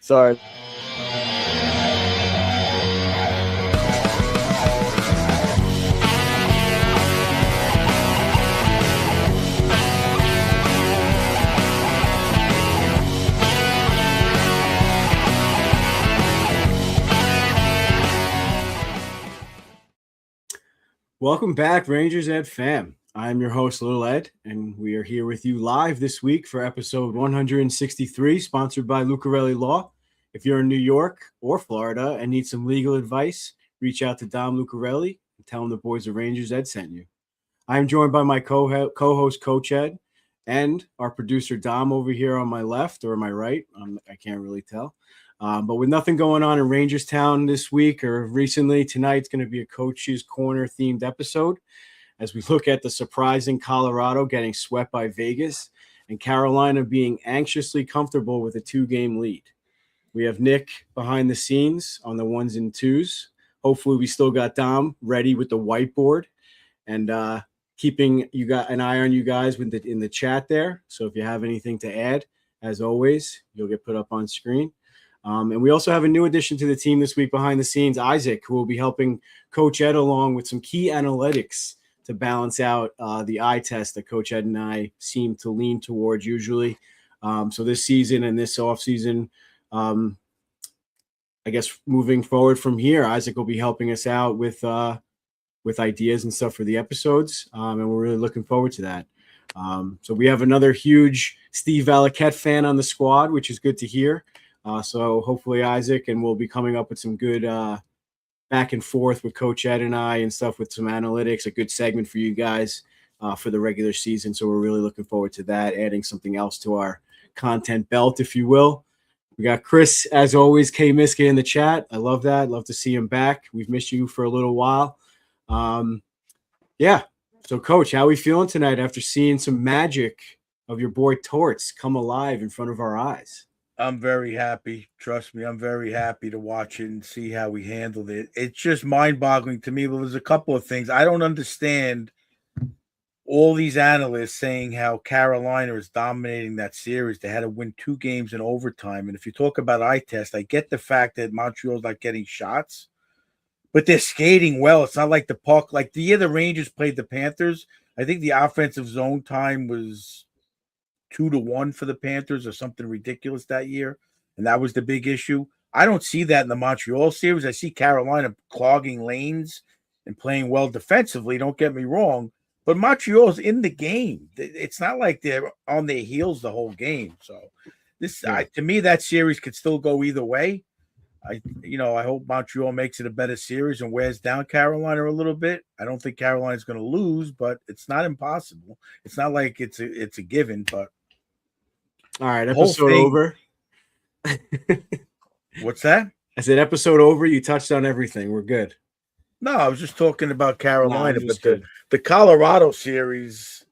Sorry. Welcome back, Rangers Ed fam. I'm your host, Little Ed, and we are here with you live this week for episode 163, sponsored by Lucarelli Law. If you're in New York or Florida and need some legal advice, reach out to Dom Lucarelli and tell him the boys of Rangers Ed sent you. I am joined by my co-host, Coach Ed, and our producer, Dom, over here on my left or my right. I can't really tell. But with nothing going on in Rangerstown this week or recently, tonight's going to be a Coach's Corner themed episode as we look at the surprising Colorado getting swept by Vegas and Carolina being anxiously comfortable with a 2-game lead. We have Nick behind the scenes on the ones and twos. Hopefully we still got Dom ready with the whiteboard and keeping you got an eye on you guys in the chat there. So if you have anything to add, as always, you'll get put up on screen. And we also have a new addition to the team this week behind the scenes, Isaac, who will be helping Coach Ed along with some key analytics to balance out the eye test that Coach Ed and I seem to lean towards usually. So this season and this offseason, I guess moving forward from here, Isaac will be helping us out with ideas and stuff for the episodes, and we're really looking forward to that. So we have another huge Steve Valiquette fan on the squad, which is good to hear. So hopefully Isaac, and we'll be coming up with some good back and forth with Coach Ed and I and stuff with some analytics, a good segment for you guys for the regular season. So we're really looking forward to that, adding something else to our content belt, if you will. We got Chris, as always, K. Miska in the chat. I love that. Love to see him back. We've missed you for a little while. Yeah. So, Coach, how are we feeling tonight after seeing some magic of your boy Torts come alive in front of our eyes? I'm very happy. Trust me, I'm very happy to watch it and see how we handled it. It's just mind-boggling to me. But there's a couple of things. I don't understand all these analysts saying how Carolina is dominating that series. They had to win 2 games in overtime. And if you talk about eye test, I get the fact that Montreal's not getting shots, but they're skating well. It's not like the puck. Like the year the Rangers played the Panthers, I think the offensive zone time was 2-1 for the Panthers or something ridiculous that year. And that was the big issue. I don't see that in the Montreal series. I see Carolina clogging lanes and playing well defensively. Don't get me wrong, but Montreal's in the game. It's not like they're on their heels the whole game. So this, to me, that series could still go either way. I hope Montreal makes it a better series and wears down Carolina a little bit. I don't think Carolina's going to lose, but it's not impossible. It's not like it's a given, but all right, episode over. What's that? I said episode over. You touched on everything. We're good. No, I was just talking about Carolina, but the Colorado series,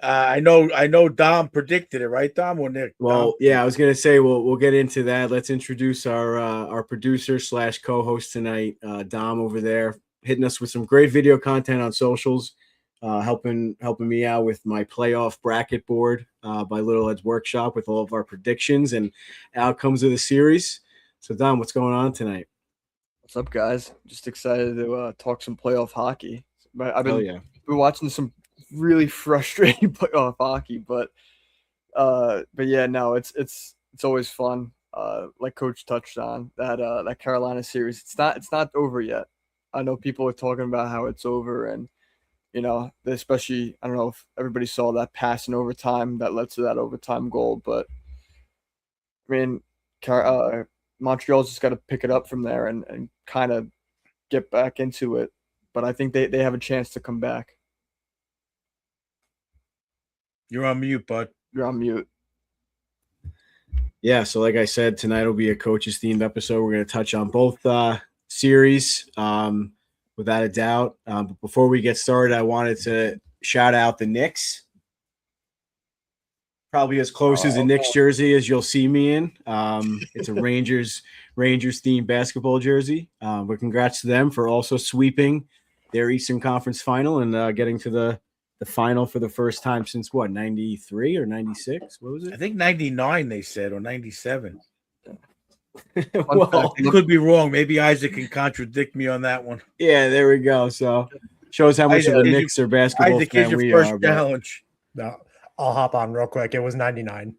I know Dom predicted it, right, Dom? Or Nick? Well, Dom? yeah, I was gonna say we'll get into that. Let's introduce our producer / co-host tonight, Dom over there, hitting us with some great video content on socials. Helping me out with my playoff bracket board by Little Ed's Workshop with all of our predictions and outcomes of the series. So, Dom, what's going on tonight? What's up, guys? Just excited to talk some playoff hockey. I've been watching some really frustrating playoff hockey, but yeah, no, it's always fun. Like Coach touched on that Carolina series. It's not over yet. I know people are talking about how it's over, and especially, I don't know if everybody saw that pass in overtime that led to that overtime goal, but I mean, Montreal's just got to pick it up from there and kind of get back into it. But I think they have a chance to come back. You're on mute, bud. You're on mute. Yeah, so like I said, tonight will be a coaches themed episode. We're going to touch on both series. Without a doubt. But before we get started, I wanted to shout out the Knicks. Probably as close as a Knicks jersey as you'll see me in. It's a Rangers themed basketball jersey. But congrats to them for also sweeping their Eastern Conference final and getting to the final for the first time since 93 or 96? What was it? I think 99 they said, or 97. Well, I could be wrong. Maybe Isaac can contradict me on that one. Yeah, there we go. So shows how much of a Knicks or basketball Isaac, fan is your we first are. challenge. No, I'll hop on real quick. It was 99.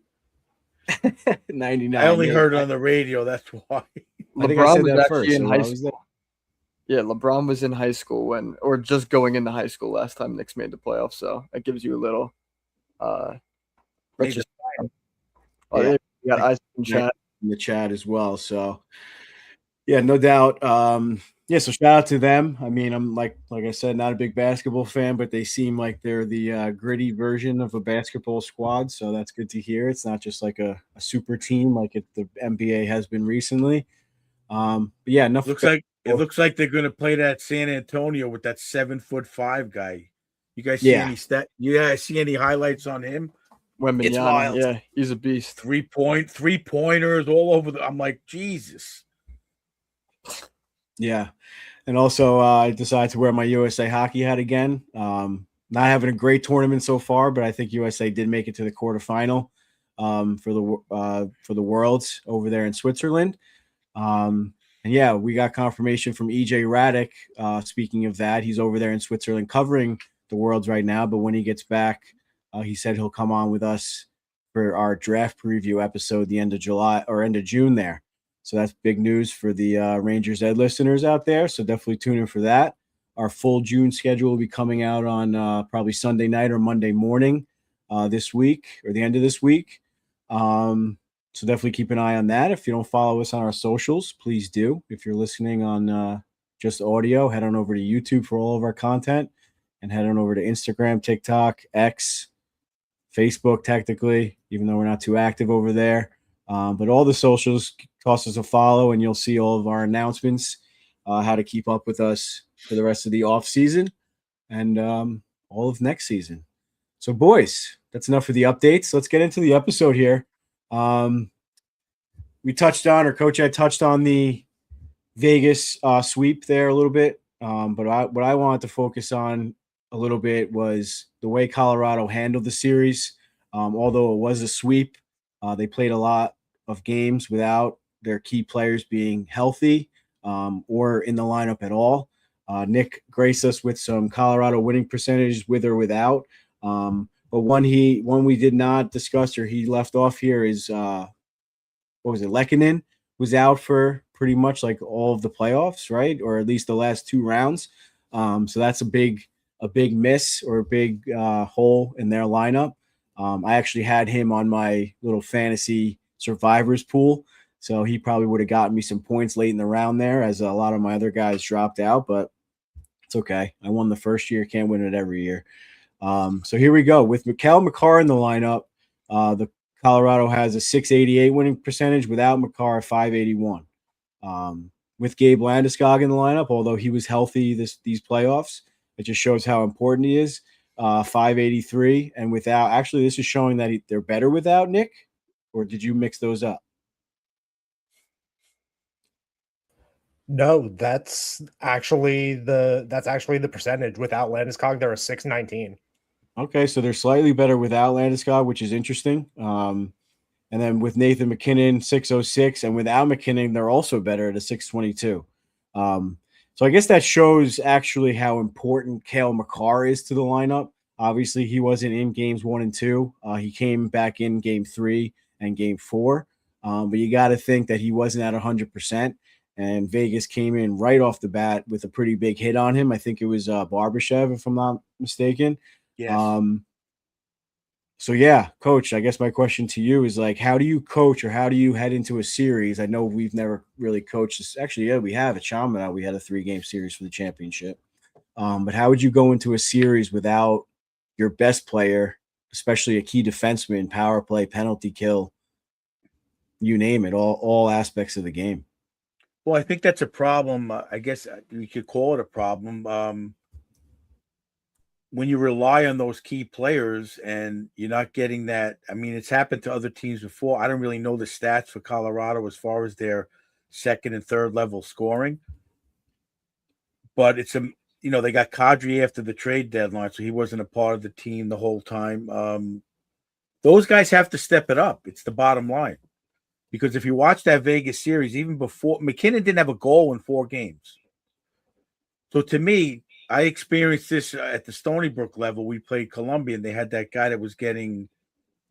99. I only heard it on the radio. That's why. LeBron was actually in high school. Yeah, LeBron was in high school or just going into high school last time Knicks made the playoffs. So that gives you a little retrospect. Yeah, we got Isaac in the chat as well. So yeah, no doubt. So shout out to them. I mean, I'm like I said, not a big basketball fan, but they seem like they're the gritty version of a basketball squad. So that's good to hear. It's not just like a super team like the NBA has been recently. But yeah, enough. It looks like they're going to play that San Antonio with that 7'5" guy. You guys see any see any highlights on him? It's wild. Yeah, he's a beast. 3-pointers all over I'm like, Jesus. Yeah. And also I decided to wear my USA hockey hat again. Not having a great tournament so far, but I think USA did make it to the quarterfinal for the Worlds over there in Switzerland. And yeah, we got confirmation from EJ Radick. Speaking of that, he's over there in Switzerland covering the Worlds right now. But when he gets back, he said he'll come on with us for our draft preview episode the end of July or end of June there. So that's big news for the Rangers Ed listeners out there. So definitely tune in for that. Our full June schedule will be coming out on probably Sunday night or Monday morning this week or the end of this week. So definitely keep an eye on that. If you don't follow us on our socials, please do. If you're listening on just audio, head on over to YouTube for all of our content and head on over to Instagram, TikTok, X, Facebook technically, even though we're not too active over there. But all the socials, toss us a follow and you'll see all of our announcements, how to keep up with us for the rest of the off season and all of next season. So boys, that's enough for the updates. Let's get into the episode here. We touched on, or Coach Ed touched on the Vegas sweep there a little bit. But what I wanted to focus on a little bit was the way Colorado handled the series. Although it was a sweep, they played a lot of games without their key players being healthy or in the lineup at all. Nick graced us with some Colorado winning percentages with or without. But one we did not discuss or he left off here is what was it? Lehkonen was out for pretty much like all of the playoffs, right? Or at least the last two rounds. So that's a big miss or a big hole in their lineup. I actually had him on my little fantasy survivors pool. So he probably would have gotten me some points late in the round there as a lot of my other guys dropped out, but it's okay. I won the first year, can't win it every year. So here we go. With Mikhail Makar in the lineup, the Colorado has a 688 winning percentage. Without Makar, 581. With Gabe Landeskog in the lineup, although he was healthy these playoffs, it just shows how important he is. 583. And without, actually, this is showing that they're better without Nick, or did you mix those up? No, that's actually the percentage. Without Landeskog, they're a 619. Okay, so they're slightly better without Landeskog, which is interesting. And then with Nathan McKinnon, 606, and without McKinnon, they're also better at a 622. So I guess that shows actually how important Cale Makar is to the lineup. Obviously, he wasn't in games 1 and 2. He came back in game 3 and game 4. But you got to think that he wasn't at 100%. And Vegas came in right off the bat with a pretty big hit on him. I think it was Barbashev, if I'm not mistaken. Yes. So yeah, Coach, I guess my question to you is like, how do you coach or how do you head into a series? I know we've never really coached this. Actually, yeah, we have at Chaminade. We had a 3-game series for the championship. But how would you go into a series without your best player, especially a key defenseman, power play, penalty kill, you name it, all aspects of the game? Well, I think that's a problem. I guess we could call it a problem. When you rely on those key players and you're not getting that, I mean, it's happened to other teams before. I don't really know the stats for Colorado as far as their second and third level scoring, but it's they got Kadri after the trade deadline, so he wasn't a part of the team the whole time. Those guys have to step it up. It's the bottom line. Because if you watch that Vegas series, even before McKinnon didn't have a goal in 4 games. So to me, I experienced this at the Stony Brook level. We played Columbia, and they had that guy that was getting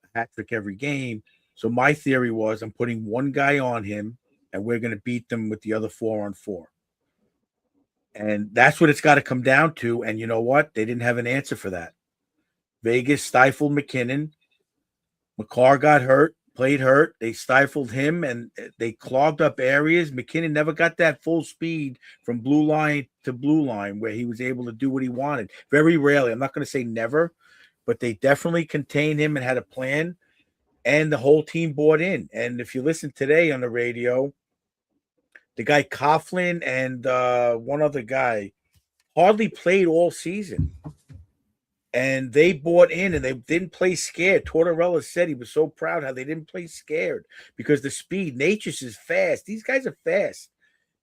a hat trick every game. So my theory was I'm putting one guy on him, and we're going to beat them with the other 4-on-4. And that's what it's got to come down to. And you know what? They didn't have an answer for that. Vegas stifled McKinnon. McCarr got hurt, played hurt. They stifled him, and they clogged up areas. McKinnon never got that full speed from blue line to blue line where he was able to do what he wanted. Very rarely. I'm not going to say never, but they definitely contained him and had a plan, and the whole team bought in. And if you listen today on the radio, the guy Coughlin and one other guy hardly played all season. And they bought in, and they didn't play scared. Tortorella said he was so proud how they didn't play scared because the speed. Natchez is fast. These guys are fast,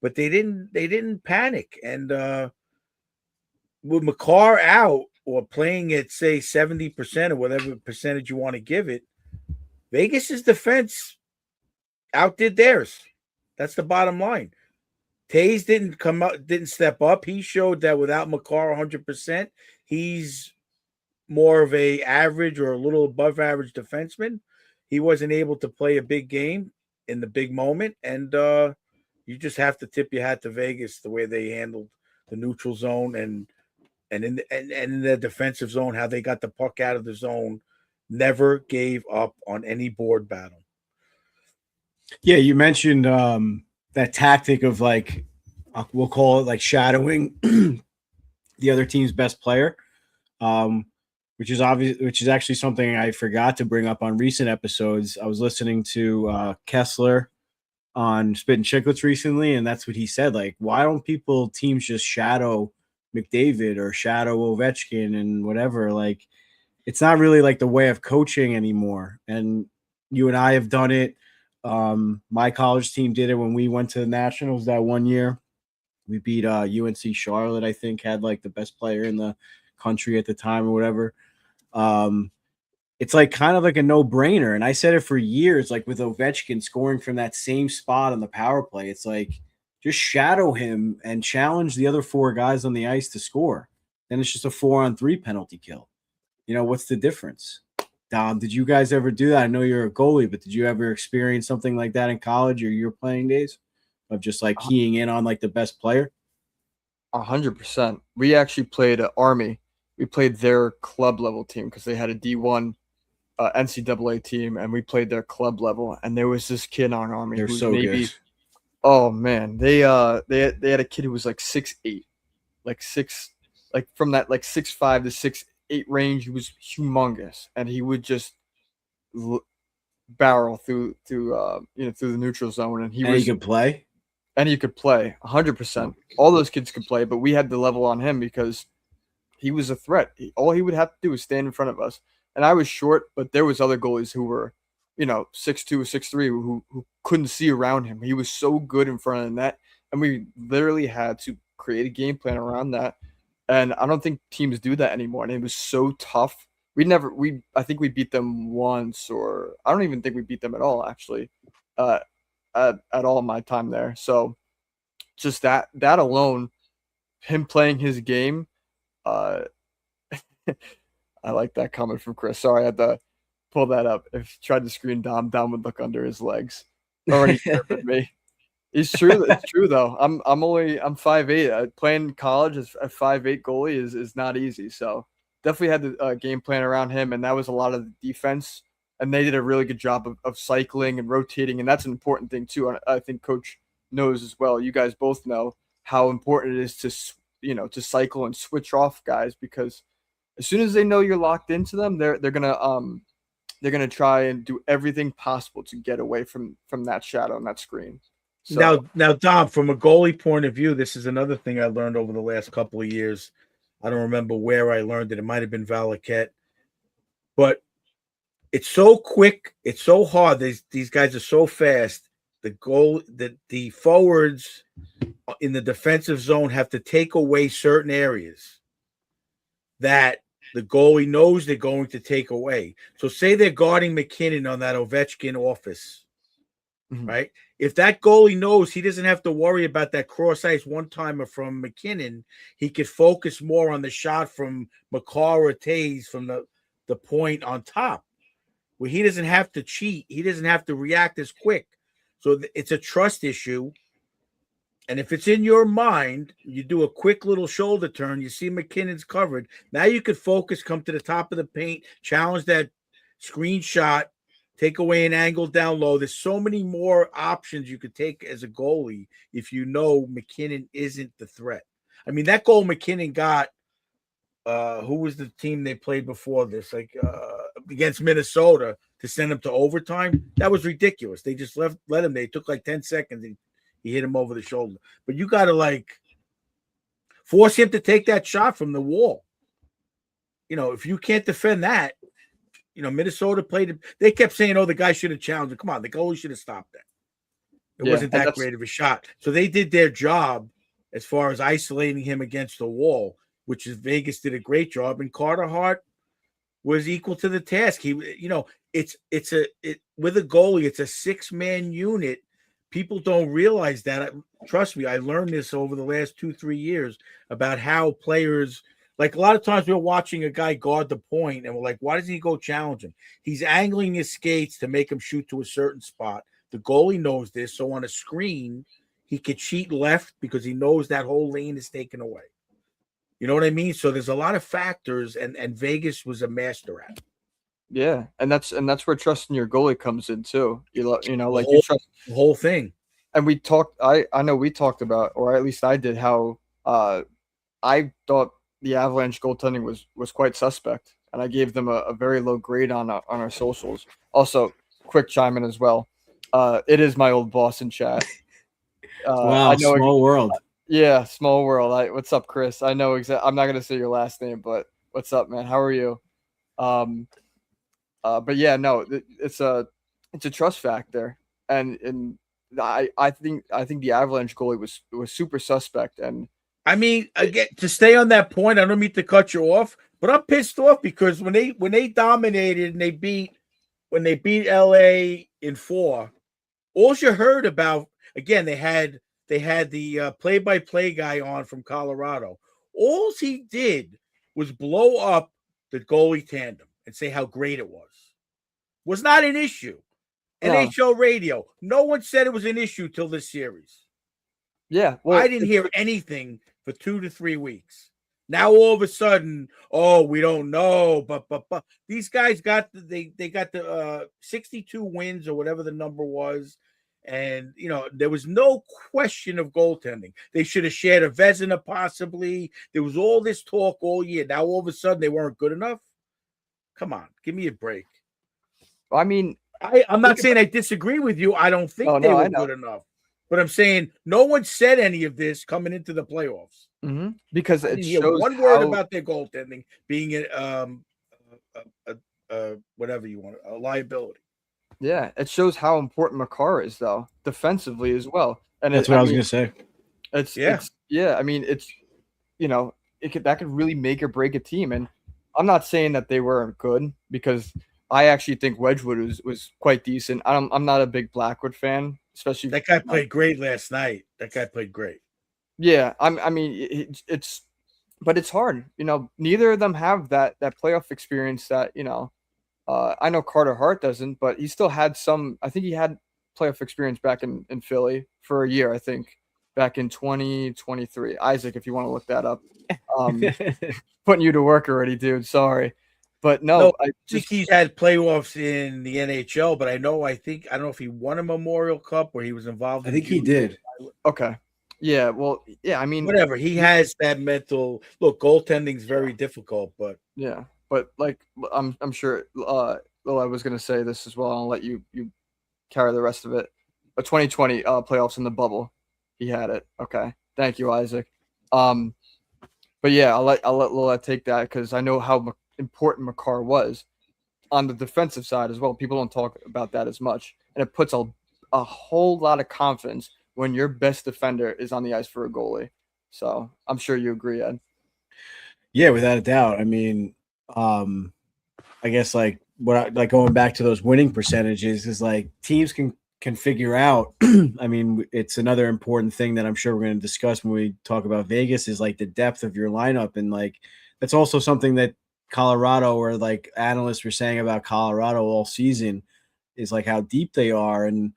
but they didn't panic. And with McCarr out or playing at say 70% or whatever percentage you want to give it, Vegas's defense outdid theirs. That's the bottom line. Tays didn't step up. He showed that without McCarr 100%, he's more of a average or a little above average defenseman. He wasn't able to play a big game in the big moment, and you just have to tip your hat to Vegas the way they handled the neutral zone and in the defensive zone, how they got the puck out of the zone, never gave up on any board battle. Yeah, you mentioned that tactic of like we'll call it like shadowing the other team's best player. Which is obvious, which is actually something I forgot to bring up on recent episodes. I was listening to Kessler on Spit and Chicklets recently, and that's what he said. Like, why don't teams just shadow McDavid or shadow Ovechkin and whatever? Like, it's not really like the way of coaching anymore. And you and I have done it. My college team did it when we went to the Nationals that one year. We beat UNC Charlotte, I think, had like the best player in the country at the time or whatever. It's like kind of like a no-brainer. And I said it for years, like with Ovechkin scoring from that same spot on the power play. It's like just shadow him and challenge the other 4 guys on the ice to score. Then it's just a 4-on-3 penalty kill. You know, what's the difference? Dom, did you guys ever do that? I know you're a goalie, but did you ever experience something like that in college or your playing days of just like keying in on like the best player? 100%. We actually played Army. We played their club level team because they had a D1 NCAA team, and we played their club level. And there was this kid on Army They're who was so maybe, good. Oh man, they had a kid who was like 6'8", from that like 6'5" to 6'8" range. He was humongous, and he would just barrel through the neutral zone, and he could play. And he could play 100%. All those kids could play, but we had the level on him because he was a threat. All he would have to do was stand in front of us. And I was short, but there was other goalies who were, 6'2", 6'3", who couldn't see around him. He was so good in front of the net, and we literally had to create a game plan around that. And I don't think teams do that anymore. And it was so tough. I think we beat them once, or I don't even think we beat them at all, actually, at all my time there. So just that alone, him playing his game, I like that comment from Chris. Sorry, I had to pull that up. If you tried to screen Dom would look under his legs. Already with me. It's true. It's true though. I'm 5'8". Playing college as a 5'8" goalie is not easy. So definitely had the game plan around him, and that was a lot of the defense. And they did a really good job of cycling and rotating, and that's an important thing too. I think Coach knows as well. You guys both know how important it is to cycle and switch off guys, because as soon as they know you're locked into them, they're gonna try and do everything possible to get away from that shadow and that screen. So, now, Dom, from a goalie point of view, this is another thing I learned over the last couple of years. I don't remember where I learned it. It might have been Valaket, but it's so quick. It's so hard. These guys are so fast. The forwards in the defensive zone have to take away certain areas that the goalie knows they're going to take away. So say they're guarding McKinnon on that Ovechkin office. right? If that goalie knows he doesn't have to worry about that cross-ice one-timer from McKinnon, he could focus more on the shot from McCarr or Taves from the point on top, where he doesn't have to cheat. He doesn't have to react as quick. So it's a trust issue. And if it's in your mind, you do a quick little shoulder turn, you see McKinnon's covered. Now you could focus, come to the top of the paint, challenge that screen shot, take away an angle down low. There's so many more options you could take as a goalie if you know McKinnon isn't the threat. I mean, that goal McKinnon got, who was the team they played before this? Against Minnesota to send him to overtime. That was ridiculous. They just let him. They took like 10 seconds and he hit him over the shoulder. But you got to force him to take that shot from the wall. If you can't defend that, Minnesota played it. They kept saying, "Oh, the guy should have challenged him." Come on, the goalie should have stopped that. It wasn't that great of a shot. So they did their job as far as isolating him against the wall, which is Vegas did a great job, and Carter Hart was equal to the task. He, with a goalie, it's a 6-man unit. People don't realize that. Trust me, I learned this over the last 2-3 years about how players. Like a lot of times we're watching a guy guard the point and we're like, why doesn't he go challenge him? He's angling his skates to make him shoot to a certain spot. The goalie knows this. So on a screen, he could cheat left because he knows that whole lane is taken away. You know what I mean? So there's a lot of factors and Vegas was a master at it. Yeah. And that's where trusting your goalie comes in too. You trust the whole thing. And we talked, I know we talked about, or at least I did, how I thought the Avalanche goaltending was quite suspect, and I gave them a very low grade on our socials. Also, quick chime in as well. It is my old boss in chat. Wow, small world. Yeah, small world. What's up, Chris? I know exactly. I'm not gonna say your last name, but what's up, man? How are you? But yeah, no, it's a trust factor, and I think the Avalanche goalie was super suspect. And I mean, again, to stay on that point, I don't mean to cut you off, but I'm pissed off because when they dominated and they beat LA in 4, all you heard about, again, they had the play-by-play guy on from Colorado. All he did was blow up the goalie tandem and say how great it was. Was not an issue. NHL radio. No one said it was an issue till this series. Yeah, well, I didn't hear anything for 2 to 3 weeks. Now all of a sudden, we don't know, but these guys got the 62 wins or whatever the number was, and there was no question of goaltending. They should have shared a Vezina possibly. There was all this talk all year. Now all of a sudden they weren't good enough. Come on, give me a break. I mean, I'm not saying I disagree with you. I don't think they were good enough. But I'm saying no one said any of this coming into the playoffs. Mm-hmm. Because it shows one word about their goaltending being whatever you want, a liability. Yeah, it shows how important McCarr is, though, defensively as well. And that's what I was going to say. I mean, that could really make or break a team. And I'm not saying that they weren't good, because I actually think Wedgwood was quite decent. I'm not a big Blackwood fan, especially that guy played great last night. That guy played great. Yeah, I mean, but it's hard. Neither of them have that playoff experience that I know Carter Hart doesn't, but he still had some. I think he had playoff experience back in Philly for a year. I think back in 2023. Isaac, if you want to look that up, putting you to work already, dude. Sorry. But no, I think he's had playoffs in the NHL, but I don't know if he won a Memorial Cup or he was involved. I think he did. Okay. Yeah. Well, yeah. I mean, whatever. He has that mental look. Goaltending's very difficult, but yeah. But I'm sure. I was going to say this as well. I'll let you carry the rest of it. But 2020 playoffs in the bubble, he had it. Okay. Thank you, Isaac. But yeah, I'll let Lola take that, because I know how important McCarr was on the defensive side as well. People don't talk about that as much, and it puts a whole lot of confidence when your best defender is on the ice for a goalie. So I'm sure you agree, Ed. Yeah, without a doubt. I mean, I guess going back to those winning percentages is teams can can figure out, I mean, it's another important thing that I'm sure we're going to discuss when we talk about Vegas is like the depth of your lineup. And like, that's also something that Colorado or like analysts were saying about Colorado all season is like how deep they are. And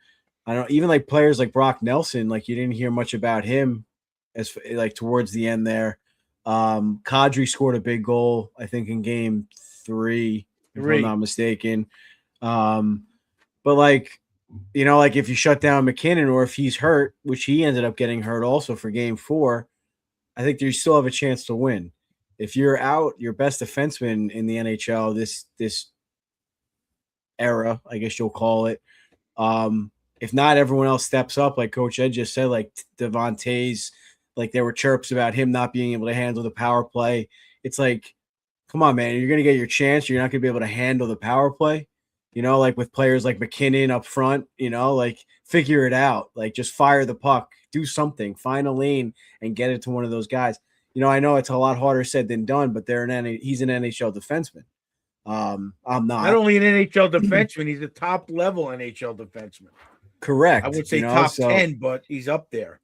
I don't even like players like Brock Nelson, like you didn't hear much about him as like towards the end there. Kadri scored a big goal, I think in game 3, if I'm not mistaken. But like, you know, like if you shut down McKinnon or if he's hurt, which he ended up getting hurt also for game 4, I think you still have a chance to win. If you're out your best defenseman in the NHL this era, I guess you'll call it, if not everyone else steps up, like Coach Ed just said, like Devontae's, like there were chirps about him not being able to handle the power play. It's like, come on, man, you're going to get your chance. You're not going to be able to handle the power play. You know, like with players like McKinnon up front, you know, like figure it out. Like just fire the puck, do something, find a lane and get it to one of those guys. You know, I know it's a lot harder said than done, but he's an NHL defenseman. I'm not. Not only an NHL defenseman, he's a top level NHL defenseman. Correct. I would say top 10, but he's up there.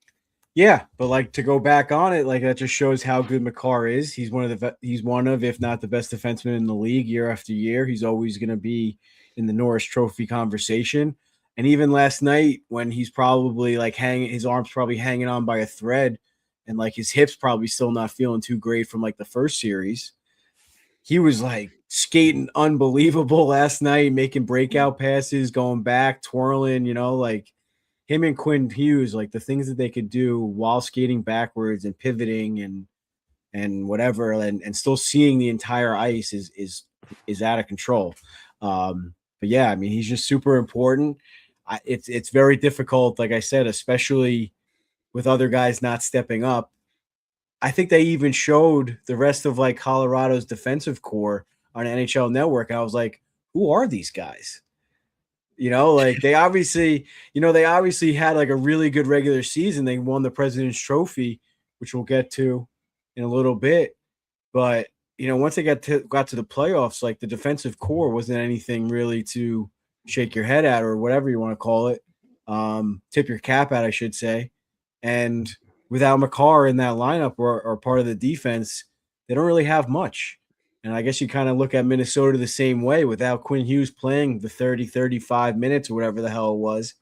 Yeah, but like to go back on it, like that just shows how good Makar is. He's one of, if not the best defenseman in the league year after year. He's always going to be in the Norris Trophy conversation. And even last night when he's probably like his arms probably hanging on by a thread and like his hips probably still not feeling too great from like the first series, he was like skating unbelievable last night, making breakout passes, going back, twirling, you know, like him and Quinn Hughes, like the things that they could do while skating backwards and pivoting and whatever, and still seeing the entire ice is out of control. But yeah, I mean, he's just super important. It's very difficult, like I said, especially with other guys not stepping up. I think they even showed the rest of like Colorado's defensive core on NHL Network. I was like, who are these guys? You know, like they obviously had like a really good regular season. They won the President's Trophy, which we'll get to in a little bit. But, you know, once they got to the playoffs, like the defensive core wasn't anything really to shake your head at or whatever you want to call it. Tip your cap at, I should say. And without Makar in that lineup or part of the defense, they don't really have much. And I guess you kind of look at Minnesota the same way without Quinn Hughes playing the 30, 35 minutes or whatever the hell it was.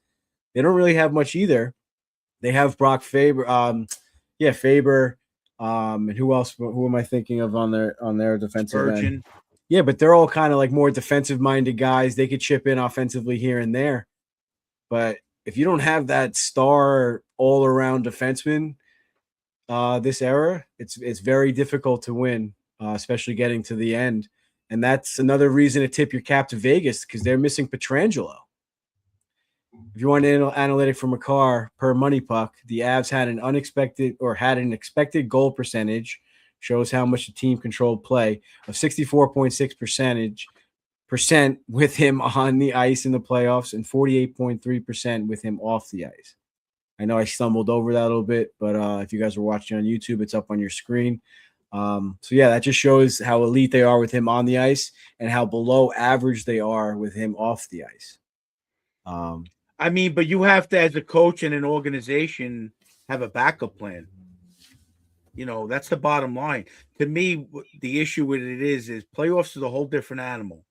They don't really have much either. They have Brock Faber. Faber. And who else? Who am I thinking of on their defensive end? Yeah, but they're all kind of like more defensive-minded guys. They could chip in offensively here and there. But if you don't have that star all-around defenseman this era, it's very difficult to win. Especially getting to the end. And that's another reason to tip your cap to Vegas because they're missing Pietrangelo. If you want an analytic from Makar per Money Puck, the Avs had an expected goal percentage, shows how much the team controlled play, of 64.6% with him on the ice in the playoffs and 48.3% with him off the ice. I know I stumbled over that a little bit, but if you guys are watching on YouTube, it's up on your screen. So yeah, that just shows how elite they are with him on the ice and how below average they are with him off the ice. I mean, but you have to, as a coach and an organization, have a backup plan. You know, that's the bottom line. To me, the issue with it is playoffs is a whole different animal.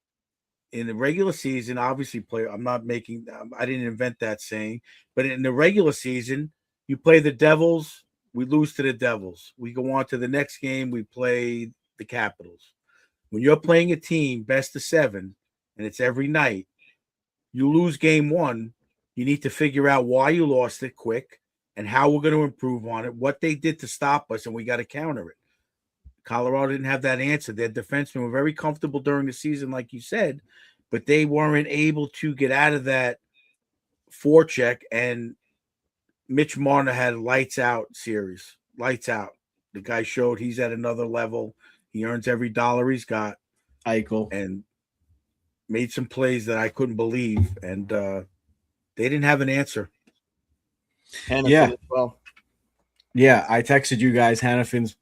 In the regular season, obviously, I didn't invent that saying, but in the regular season, you play the Devils. We lose to the Devils. We go on to the next game. We play the Capitals. When you're playing a team best of 7, and it's every night, you lose game 1. You need to figure out why you lost it quick and how we're going to improve on it, what they did to stop us, and we got to counter it. Colorado didn't have that answer. Their defensemen were very comfortable during the season, like you said, but they weren't able to get out of that forecheck, and Mitch Marner had a lights out series. Lights out. The guy showed he's at another level. He earns every dollar he's got. Eichel. And made some plays that I couldn't believe. And they didn't have an answer. Hannafin as well. Yeah, I texted you guys. Hannafin's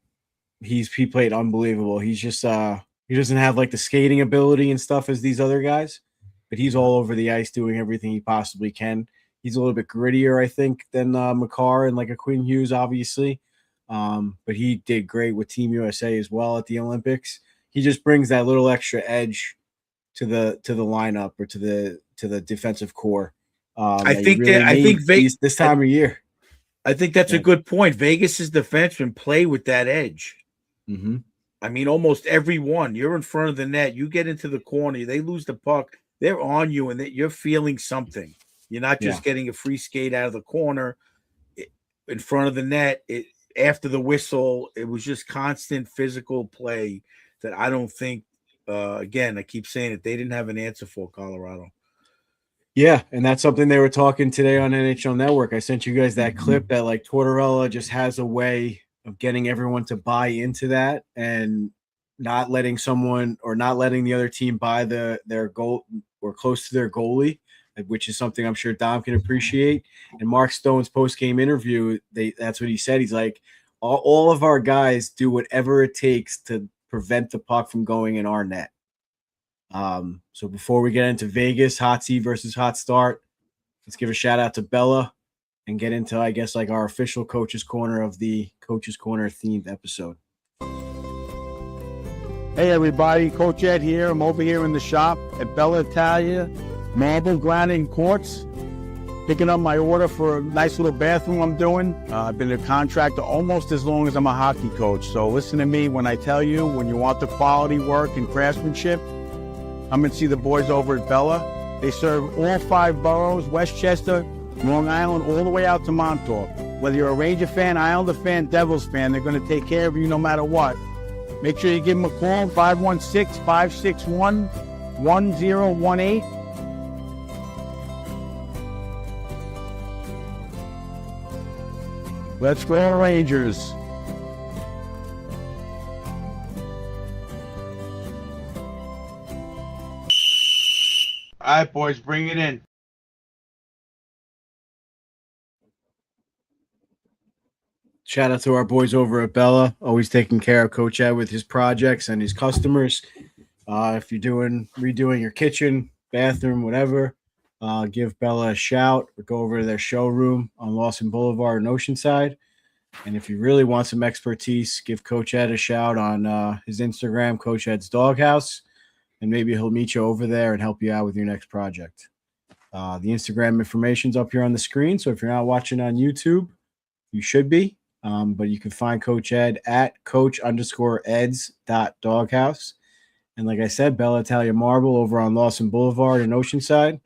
he played unbelievable. He's just he doesn't have like the skating ability and stuff as these other guys, but he's all over the ice doing everything he possibly can. He's a little bit grittier, I think, than Makar and like a Quinn Hughes, obviously. But he did great with Team USA as well at the Olympics. He just brings that little extra edge to the lineup or to the defensive core. I think this time of year. I think that's a good point. Vegas's defensemen play with that edge. Mm-hmm. I mean, almost every one. You're in front of the net. You get into the corner. They lose the puck. They're on you, and you're feeling something. You're not just getting a free skate out of the corner in front of the net. After the whistle, it was just constant physical play that I don't think, again, I keep saying it, they didn't have an answer for, Colorado. Yeah, and that's something they were talking today on NHL Network. I sent you guys that clip that like Tortorella just has a way of getting everyone to buy into that and not letting the other team buy their goal or close to their goalie, which is something I'm sure Dom can appreciate. And Mark Stone's post-game interview, that's what he said. He's like, all of our guys do whatever it takes to prevent the puck from going in our net. So before we get into Vegas, hot seat versus hot start, let's give a shout out to Bella and get into, I guess, like our official Coach's Corner of the Coach's Corner themed episode. Hey everybody, Coach Ed here. I'm over here in the shop at Bella Italia, Marble Grinding Quartz, picking up my order for a nice little bathroom I'm doing. I've been a contractor almost as long as I'm a hockey coach. So listen to me when I tell you, when you want the quality work and craftsmanship, come and see the boys over at Bella. They serve all 5 boroughs, Westchester, Long Island, all the way out to Montauk. Whether you're a Ranger fan, Islander fan, Devils fan, they're going to take care of you no matter what. Make sure you give them a call, 516-561-1018. Let's go Rangers. All right, boys, bring it in. Shout out to our boys over at Bella, always taking care of Coach Ed with his projects and his customers. If you're redoing your kitchen, bathroom, whatever, give Bella a shout or go over to their showroom on Lawson Boulevard in Oceanside. And if you really want some expertise, give Coach Ed a shout on his Instagram, Coach Ed's Doghouse, and maybe he'll meet you over there and help you out with your next project. The Instagram information's up here on the screen, so if you're not watching on YouTube, you should be. But you can find Coach Ed at coach_eds.doghouse. And like I said, Bella Italia Marble over on Lawson Boulevard in Oceanside.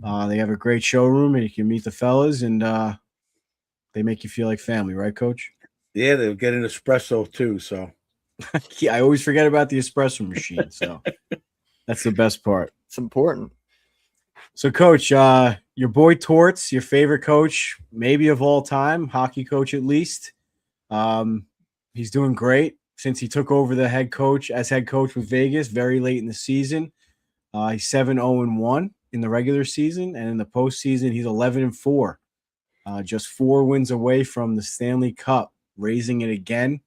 They have a great showroom, and you can meet the fellas, and they make you feel like family, right, Coach? Yeah, they'll get an espresso too, so. Yeah, I always forget about the espresso machine, so that's the best part. It's important. So, Coach, your boy Torts, your favorite coach, maybe of all time, hockey coach at least. He's doing great since he took over the head coach with Vegas very late in the season. He's 7-0-1 in the regular season, and in the postseason, he's 11-4. Just 4 wins away from the Stanley Cup, raising it again.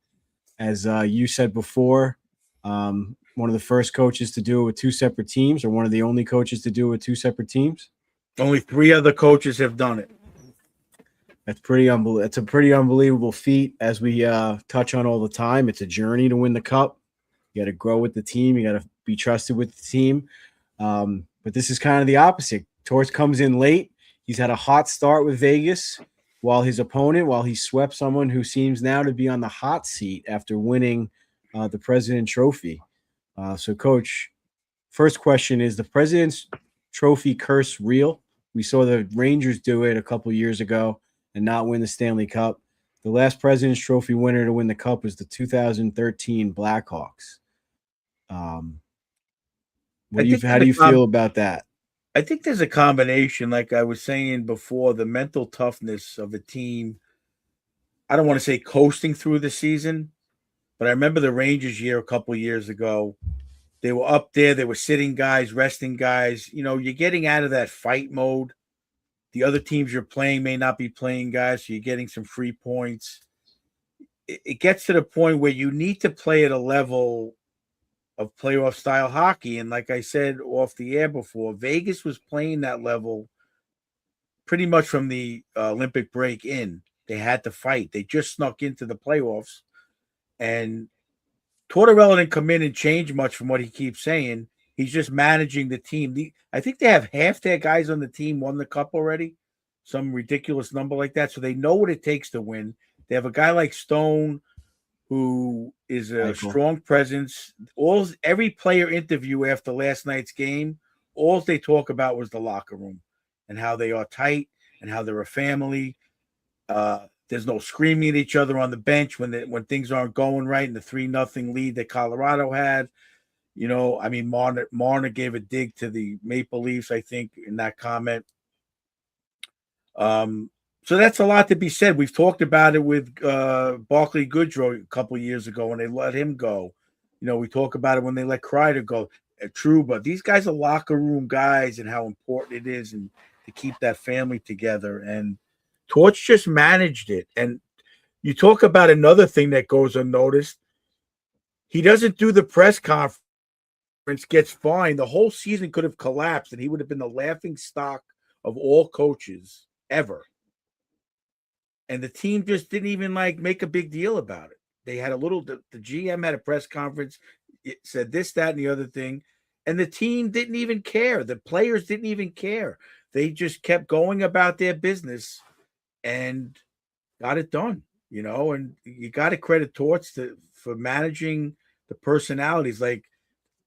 As you said before, one of the first coaches to do it with 2 separate teams, or one of the only coaches to do it with 2 separate teams. Only 3 other coaches have done it. That's pretty unbelievable. It's a pretty unbelievable feat, as we touch on all the time. It's a journey to win the cup. You got to grow with the team. You got to be trusted with the team. But this is kind of the opposite. Torts comes in late. He's had a hot start with Vegas, while he swept someone who seems now to be on the hot seat after winning the President's Trophy. So, Coach, first question is, the President's Trophy curse real? We saw the Rangers do it a couple years ago and not win the Stanley Cup. The last President's Trophy winner to win the Cup was the 2013 Blackhawks. How do you feel about that? I think there's a combination, like I was saying before, the mental toughness of a team. I don't want to say coasting through the season, but I remember the Rangers year a couple of years ago. They were up there. They were sitting guys, resting guys. You know, you're getting out of that fight mode. The other teams you're playing may not be playing guys, so you're getting some free points. It gets to the point where you need to play at a level of playoff style hockey. And like I said off the air before, Vegas was playing that level pretty much from the Olympic break in. They had to fight. They just snuck into the playoffs, and Tortorella didn't come in and change much from what he keeps saying. He's just managing the team. I think they have half their guys on the team won the cup already, some ridiculous number like that. So they know what it takes to win. They have a guy like Stone, who is a strong presence. Every player interview after last night's game, all they talk about was the locker room and how they are tight and how they're a family. There's no screaming at each other on the bench when things aren't going right, and the 3-0 lead that Colorado had. You know, I mean, Marner gave a dig to the Maple Leafs, I think, in that comment. So that's a lot to be said. We've talked about it with Barclay Goodrow a couple of years ago when they let him go. You know, we talk about it when they let Kreider go. True, but these guys are locker room guys and how important it is and to keep that family together. And Torts just managed it. And you talk about another thing that goes unnoticed. He doesn't do the press conference, gets fined. The whole season could have collapsed, and he would have been the laughing stock of all coaches ever. And the team just didn't even make a big deal about it. They had the GM had a press conference, it said this, that, and the other thing. And the team didn't even care. The players didn't even care. They just kept going about their business and got it done, you know. And you got to credit Torts for managing the personalities. Like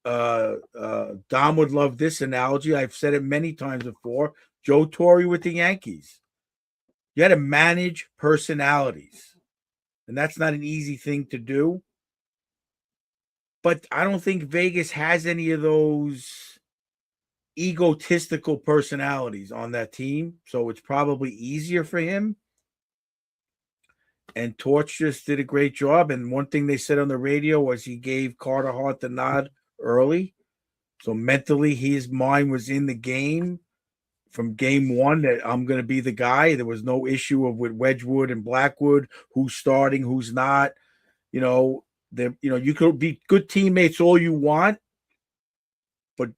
Dom would love this analogy. I've said it many times before. Joe Torre with the Yankees. You got to manage personalities, and that's not an easy thing to do. But I don't think Vegas has any of those egotistical personalities on that team, so it's probably easier for him. And Torch just did a great job. And one thing they said on the radio was he gave Carter Hart the nod early. So mentally, his mind was in the game from game one that I'm going to be the guy. There was no issue with Wedgwood and Blackwood, who's starting, who's not. You know, you could be good teammates all you want, but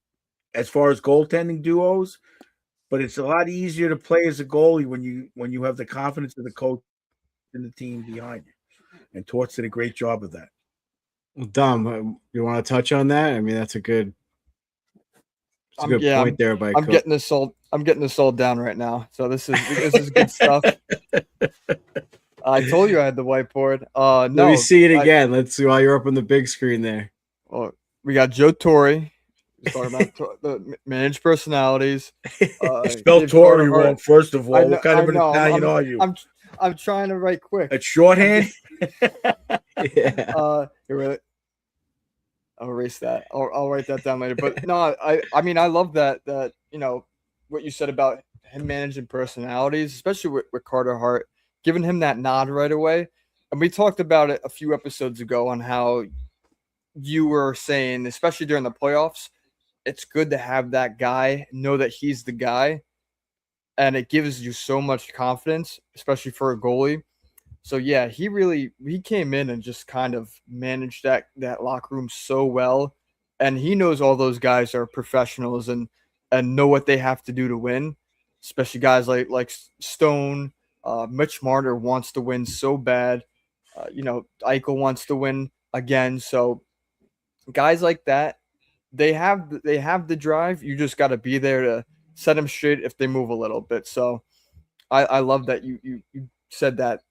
as far as goaltending duos, but it's a lot easier to play as a goalie when you have the confidence of the coach and the team behind you. And Torts did a great job of that. Dom, you want to touch on that? I mean, that's a good point there. I'm getting this all down right now. So this is good stuff. I told you I had the whiteboard. No, let me see it again. Let's see while you're up on the big screen there. Well, we got Joe Torre. Talking about the managed personalities. Spell Torre wrong. First of all, what kind of an Italian are you? I'm trying to write quick. It's shorthand. Yeah. I'll erase that. I'll write that down later. But no, I mean, I love that you know what you said about him managing personalities, especially with Carter Hart, giving him that nod right away. And we talked about it a few episodes ago on how you were saying, especially during the playoffs, it's good to have that guy, know that he's the guy, and it gives you so much confidence, especially for a goalie. So yeah, he came in and just kind of managed that locker room so well, and he knows all those guys are professionals and know what they have to do to win, especially guys like Stone. Mitch Marner wants to win so bad. You know, Eichel wants to win again. So guys like that, they have the drive. You just got to be there to set them straight if they move a little bit. So I love that you said that.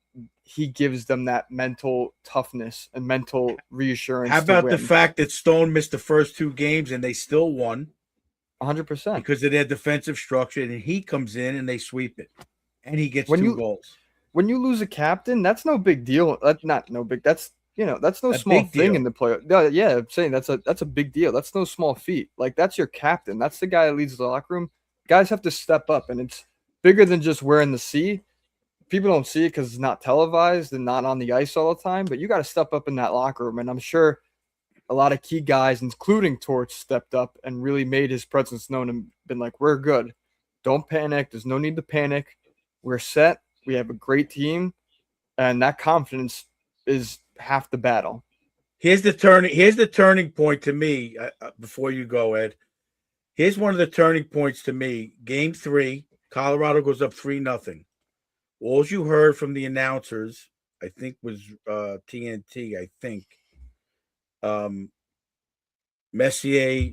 He gives them that mental toughness and mental reassurance. How about the fact that Stone missed the first 2 games and they still won? 100%. Because of their defensive structure, and he comes in and they sweep it. And he gets 2 goals. When you lose a captain, that's no big deal. That's not no big. That's that's no small thing in the playoff. Yeah, I'm saying that's a big deal. That's no small feat. Like, that's your captain. That's the guy that leads the locker room. Guys have to step up, and it's bigger than just wearing the C. People don't see it because it's not televised and not on the ice all the time, but you got to step up in that locker room. And I'm sure a lot of key guys, including Torts, stepped up and really made his presence known and been like, we're good. Don't panic. There's no need to panic. We're set. We have a great team. And that confidence is half the battle. Here's the turning point to me before you go, Ed. Here's one of the turning points to me. Game 3, Colorado goes up 3-0. All you heard from the announcers, I think, was TNT. I think Messier,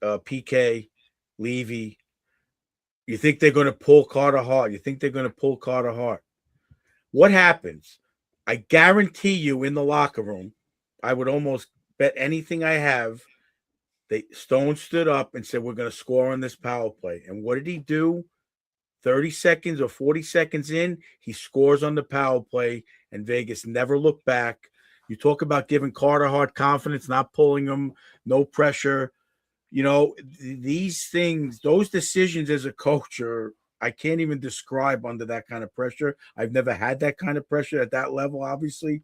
PK, Levy. You think they're going to pull Carter Hart? You think they're going to pull Carter Hart? What happens? I guarantee you, in the locker room, I would almost bet anything I have. Stone stood up and said, "We're going to score on this power play." And what did he do? 30 seconds or 40 seconds in, he scores on the power play, and Vegas never looked back. You talk about giving Carter Hart confidence, not pulling him, no pressure. These things, those decisions as a coach I can't even describe under that kind of pressure. I've never had that kind of pressure at that level, obviously,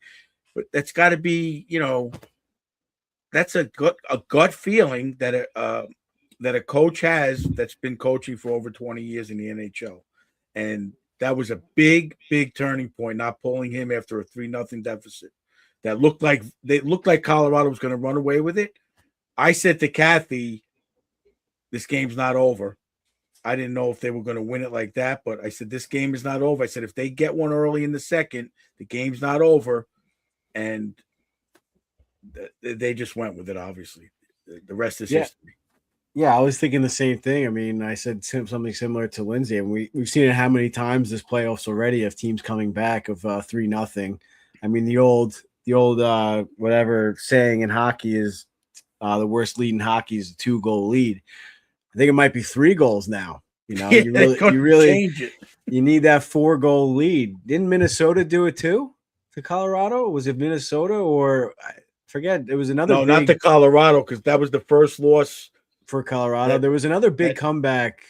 but that's got to be, that's a gut feeling that a coach has that's been coaching for over 20 years in the NHL. And that was a big, big turning point, not pulling him after a 3-0 deficit. That looked like Colorado was going to run away with it. I said to Kathy, this game's not over. I didn't know if they were going to win it like that, but I said, this game is not over. I said, if they get one early in the second, the game's not over. And they just went with it, obviously. The rest is history. Yeah, I was thinking the same thing. I mean, I said something similar to Lindsay, and we've seen it how many times this playoffs already of teams coming back of 3-0. I mean, the old whatever saying in hockey is the worst lead in hockey is a 2-goal lead. I think it might be 3 goals now. You really change it. You need that 4-goal lead. Didn't Minnesota do it too to Colorado? Was it Minnesota or I forget? It was another. No, not to Colorado, because that was the first loss for Colorado. There was another big comeback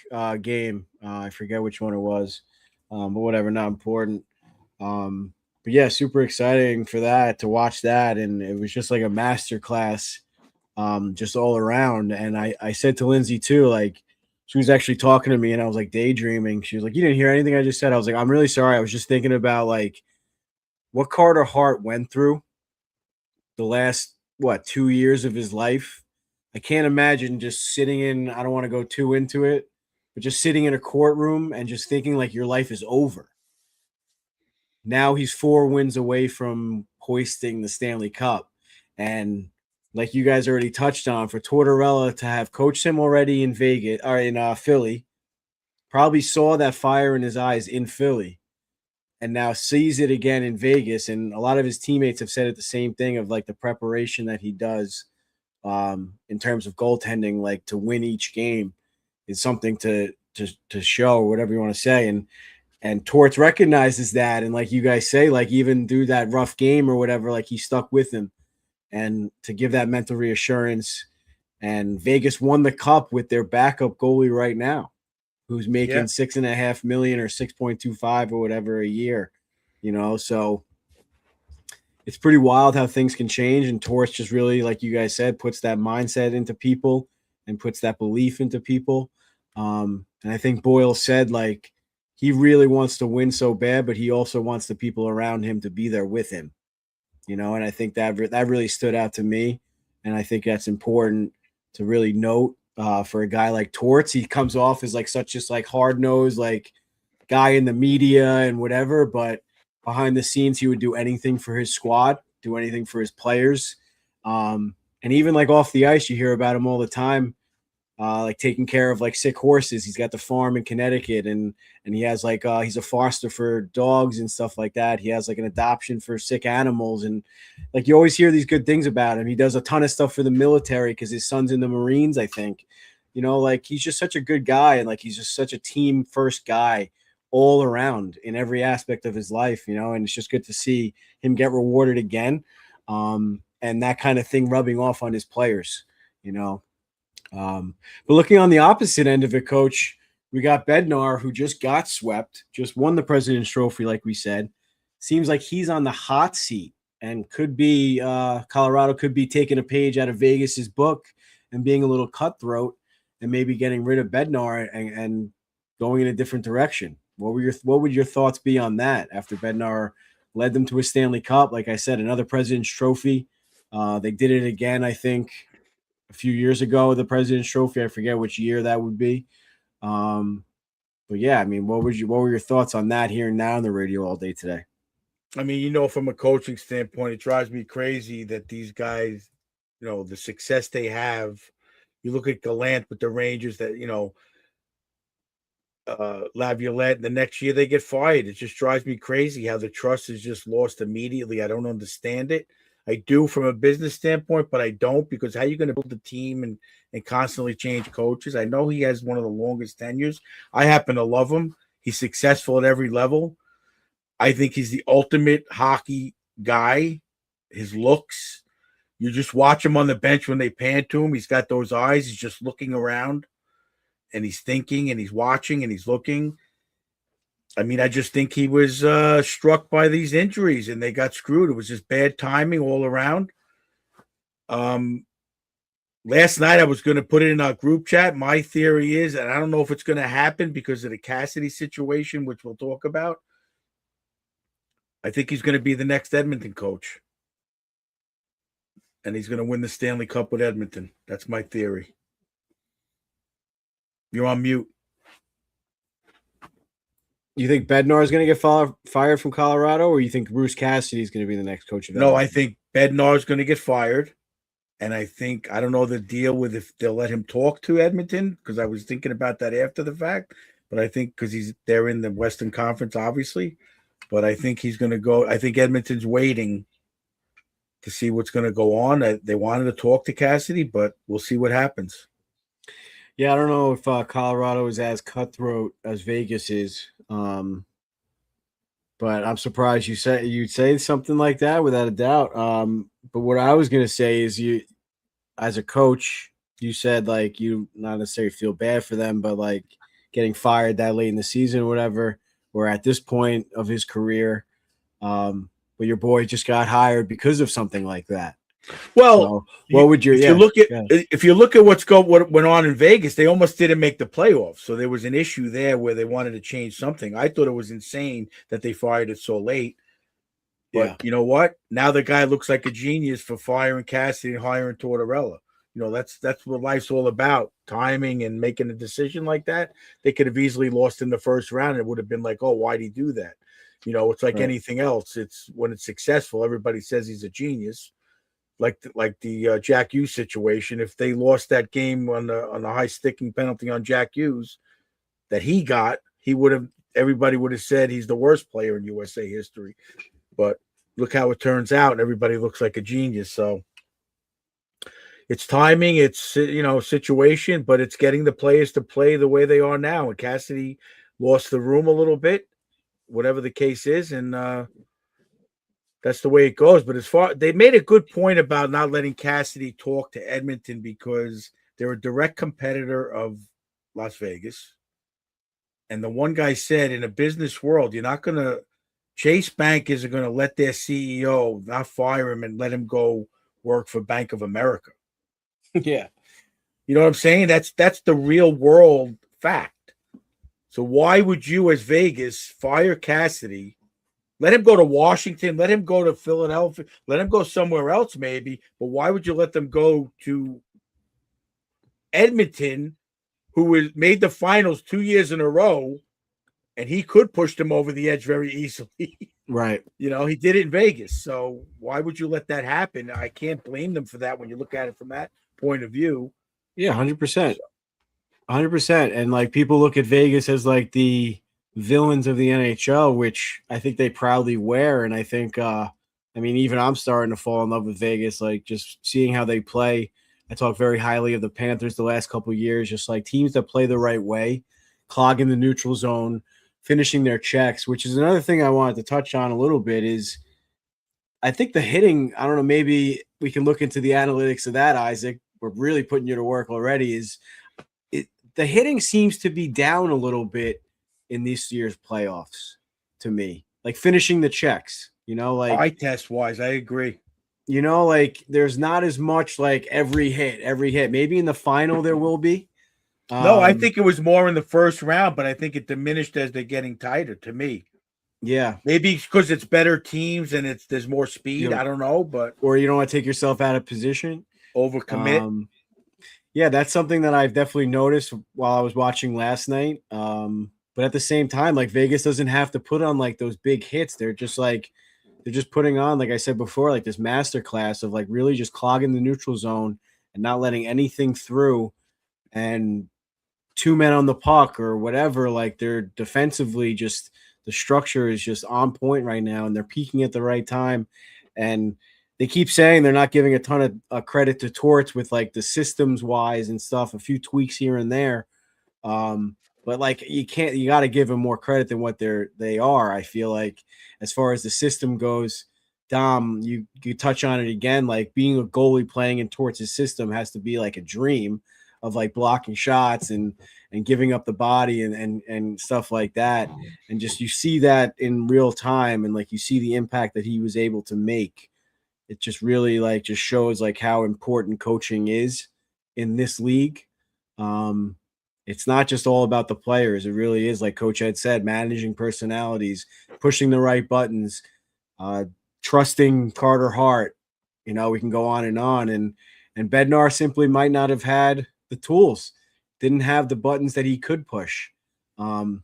game. I forget which one it was, but whatever, not important. But yeah, super exciting for that, to watch that, and it was just like a masterclass, just all around. And I said to Lindsay too, like, she was actually talking to me, and I was like daydreaming. She was like, "You didn't hear anything I just said?" I was like, "I'm really sorry. I was just thinking about like what Carter Hart went through the last 2 years of his life. I can't imagine just sitting in, I don't want to go too into it, but just sitting in a courtroom and just thinking like your life is over. Now he's 4 wins away from hoisting the Stanley Cup. And like you guys already touched on, for Tortorella to have coached him already in Vegas or in Philly, probably saw that fire in his eyes in Philly, and now sees it again in Vegas. And a lot of his teammates have said it the same thing of like the preparation that he does in terms of goaltending, like to win each game is something to show, or whatever you want to say. And Torts recognizes that. And like you guys say, like even through that rough game or whatever, like he stuck with him and to give that mental reassurance. And Vegas won the cup with their backup goalie right now, who's making $6.5 million or 6.25 or whatever a year, so it's pretty wild how things can change. And Torts just really, like you guys said, puts that mindset into people and puts that belief into people. And I think Boyle said, like, he really wants to win so bad, but he also wants the people around him to be there with him, and I think that really stood out to me. And I think that's important to really note for a guy like Torts. He comes off as like such just like hard-nosed, like guy in the media and whatever, but behind the scenes, he would do anything for his squad, do anything for his players. And even like off the ice, you hear about him all the time, like taking care of like sick horses. He's got the farm in Connecticut, and he has like he's a foster for dogs and stuff like that. He has like an adoption for sick animals, and like you always hear these good things about him. He does a ton of stuff for the military because his son's in the Marines, I think. Like he's just such a good guy, and like he's just such a team first guy all around in every aspect of his life, and it's just good to see him get rewarded again, and that kind of thing rubbing off on his players, But looking on the opposite end of it, Coach, we got Bednar, who just got swept, just won the President's Trophy, like we said. Seems like he's on the hot seat and could be Colorado could be taking a page out of Vegas's book and being a little cutthroat and maybe getting rid of Bednar and going in a different direction. What would your thoughts be on that after Bednar led them to a Stanley Cup? Like I said, another President's Trophy. They did it again, I think, a few years ago, the President's Trophy. I forget which year that would be. But yeah, I mean, what were your thoughts on that here and now on the radio all day today? I mean, from a coaching standpoint, it drives me crazy that these guys, the success they have. You look at Gallant with the Rangers that, Laviolette, the next year they get fired. It just drives me crazy how the trust is just lost immediately. I don't understand it. I do from a business standpoint, but I don't, because how are you going to build a team and constantly change coaches? I know he has one of the longest tenures. I happen to love him. He's successful at every level. I think he's the ultimate hockey guy. His looks, you just watch him on the bench when they pan to him. He's got those eyes. He's just looking around. And he's thinking and he's watching and he's looking. I mean, I just think he was struck by these injuries and they got screwed. It was just bad timing all around. Last night I was going to put it in our group chat. My theory is, and I don't know if it's going to happen because of the Cassidy situation, which we'll talk about. I think he's going to be the next Edmonton coach. And he's going to win the Stanley Cup with Edmonton. That's my theory. You're on mute. You think Bednar is going to get fired from Colorado, or you think Bruce Cassidy is going to be the next coach of Edmonton? No, I think Bednar is going to get fired. And I don't know the deal with if they'll let him talk to Edmonton, because I was thinking about that after the fact. But I think because they're in the Western Conference, obviously. But I think he's going to go. I think Edmonton's waiting to see what's going to go on. They wanted to talk to Cassidy, but we'll see what happens. Yeah, I don't know if Colorado is as cutthroat as Vegas is, but I'm surprised you'd say something like that without a doubt. But what I was going to say is, you, as a coach, you said like you not necessarily feel bad for them, but like getting fired that late in the season or whatever, or at this point of his career. But your boy just got hired because of something like that. Well, so what would if you look at what went on in Vegas, they almost didn't make the playoffs. So there was an issue there where they wanted to change something. I thought it was insane that they fired it so late. But you know what? Now the guy looks like a genius for firing Cassidy and hiring Tortorella. That's what life's all about, timing and making a decision like that. They could have easily lost in the first round. It would have been like, oh, why'd he do that? It's like anything else. It's when it's successful, everybody says he's a genius. Like the Jack Hughes situation. If they lost that game on the high sticking penalty on Jack Hughes that he got, everybody would have said he's the worst player in USA history. But look how it turns out. Everybody looks like a genius. So it's timing, it's situation, but it's getting the players to play the way they are now. And Cassidy lost the room a little bit, whatever the case is, and that's the way it goes. But they made a good point about not letting Cassidy talk to Edmonton because they're a direct competitor of Las Vegas. And the one guy said, in a business world, Chase Bank isn't going to let their CEO not fire him and let him go work for Bank of America. Yeah. You know what I'm saying? That's the real world fact. So why would you, as Vegas, fire Cassidy? Let him go to Washington. Let him go to Philadelphia. Let him go somewhere else, maybe. But why would you let them go to Edmonton, who made the finals 2 years in a row, and he could push them over the edge very easily? Right. He did it in Vegas. So why would you let that happen? I can't blame them for that when you look at it from that point of view. Yeah, 100%. 100%. And like people look at Vegas as like the villains of the NHL, which I think they proudly wear. And I think, even I'm starting to fall in love with Vegas, like just seeing how they play. I talk very highly of the Panthers the last couple of years, just like teams that play the right way, clogging the neutral zone, finishing their checks, which is another thing I wanted to touch on a little bit is I think the hitting, I don't know, maybe we can look into the analytics of that, Isaac. We're really putting you to work already. The hitting seems to be down a little bit in this year's playoffs to me, like finishing the checks, like eye test wise, I agree. Like there's not as much like every hit. Maybe in the final there will be. No, I think it was more in the first round, but I think it diminished as they're getting tighter to me. Yeah. Maybe because it's better teams and there's more speed. I don't know, or you don't want to take yourself out of position. Overcommit. Yeah, that's something that I've definitely noticed while I was watching last night. But But at the same time, like Vegas doesn't have to put on like those big hits. They're just putting on, like I said before, like this masterclass of like really just clogging the neutral zone and not letting anything through, and 2 men on the puck or whatever. Like they're defensively just, the structure is just on point right now, and they're peaking at the right time. And they keep saying they're not giving a ton of credit to Torts with like the systems wise and stuff, a few tweaks here and there. But like you got to give them more credit than what they are. I feel like as far as the system goes, Dom, you touch on it again. Like being a goalie playing in Torts' system has to be like a dream of like blocking shots and giving up the body and stuff like that. And just you see that in real time, and like you see the impact that he was able to make. It just really like just shows like how important coaching is in this league. It's not just all about the players. It really is, like Coach Ed said, managing personalities, pushing the right buttons, trusting Carter Hart. You know, we can go on. And Bednar simply might not have had the tools, didn't have the buttons that he could push. One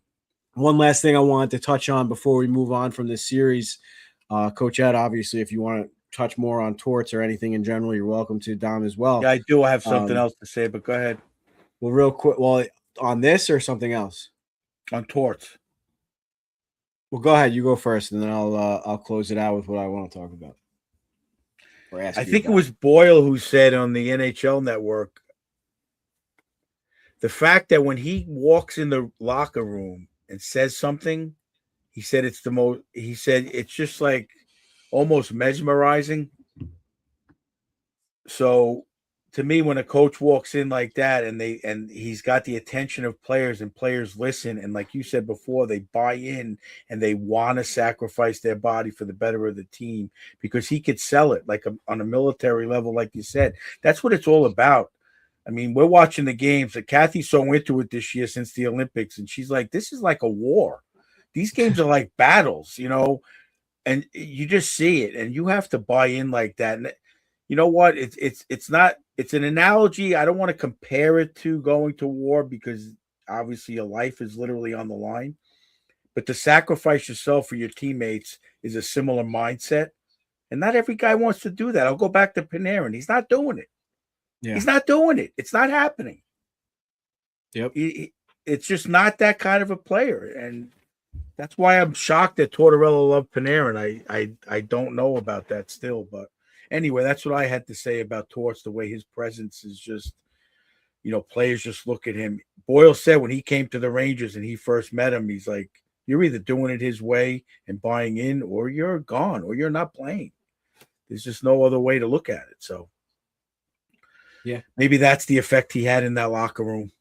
last thing I wanted to touch on before we move on from this series, Coach Ed, obviously, if you want to touch more on Torts or anything in general, you're welcome to, Dom, as well. Yeah, I do have something else to say, but go ahead. Well, real quick, on this or something else? On Torts. Well, go ahead. You go first, and then I'll close it out with what I want to talk about. I think it was Boyle who said on the NHL Network, the fact that when he walks in the locker room and says something, he said it's just like almost mesmerizing. So to me, when a coach walks in like that and he's got the attention of players and players listen, and like you said before, they buy in and they want to sacrifice their body for the better of the team because he could sell it like on a military level, like you said. That's what it's all about. I mean, we're watching the games. Kathy's so into it this year since the Olympics, and she's like, this is like a war. These games are like battles, you know, and you just see it, and you have to buy in like that. And you know what? It's an analogy. I don't want to compare it to going to war because obviously your life is literally on the line. But to sacrifice yourself for your teammates is a similar mindset. And not every guy wants to do that. I'll go back to Panarin. He's not doing it. Yeah. He's not doing it. It's not happening. Yep. It's just not that kind of a player. And that's why I'm shocked that Tortorella loved Panarin. I don't know about that still. But anyway, that's what I had to say about Torts, the way his presence is just, you know, players just look at him. Boyle said when he came to the Rangers and he first met him, he's like, you're either doing it his way and buying in, or you're gone, or you're not playing. There's just no other way to look at it. So yeah, maybe that's the effect he had in that locker room.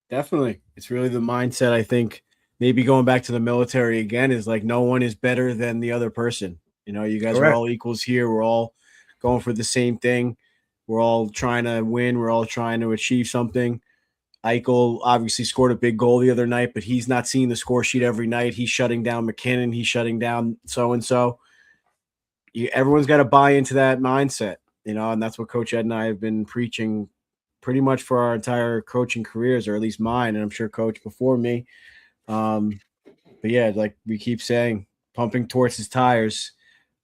Definitely. It's really the mindset. I think maybe going back to the military again is like no one is better than the other person. You know, you guys Correct. are all equals here. We're all going for the same thing. We're all trying to win. We're all trying to achieve something. Eichel obviously scored a big goal the other night, but he's not seeing the score sheet every night. He's shutting down McKinnon. He's shutting down so-and-so. Everyone's got to buy into that mindset, you know, and that's what Coach Ed and I have been preaching pretty much for our entire coaching careers, or at least mine, and I'm sure Coach before me. But yeah, like we keep saying, pumping towards his tires.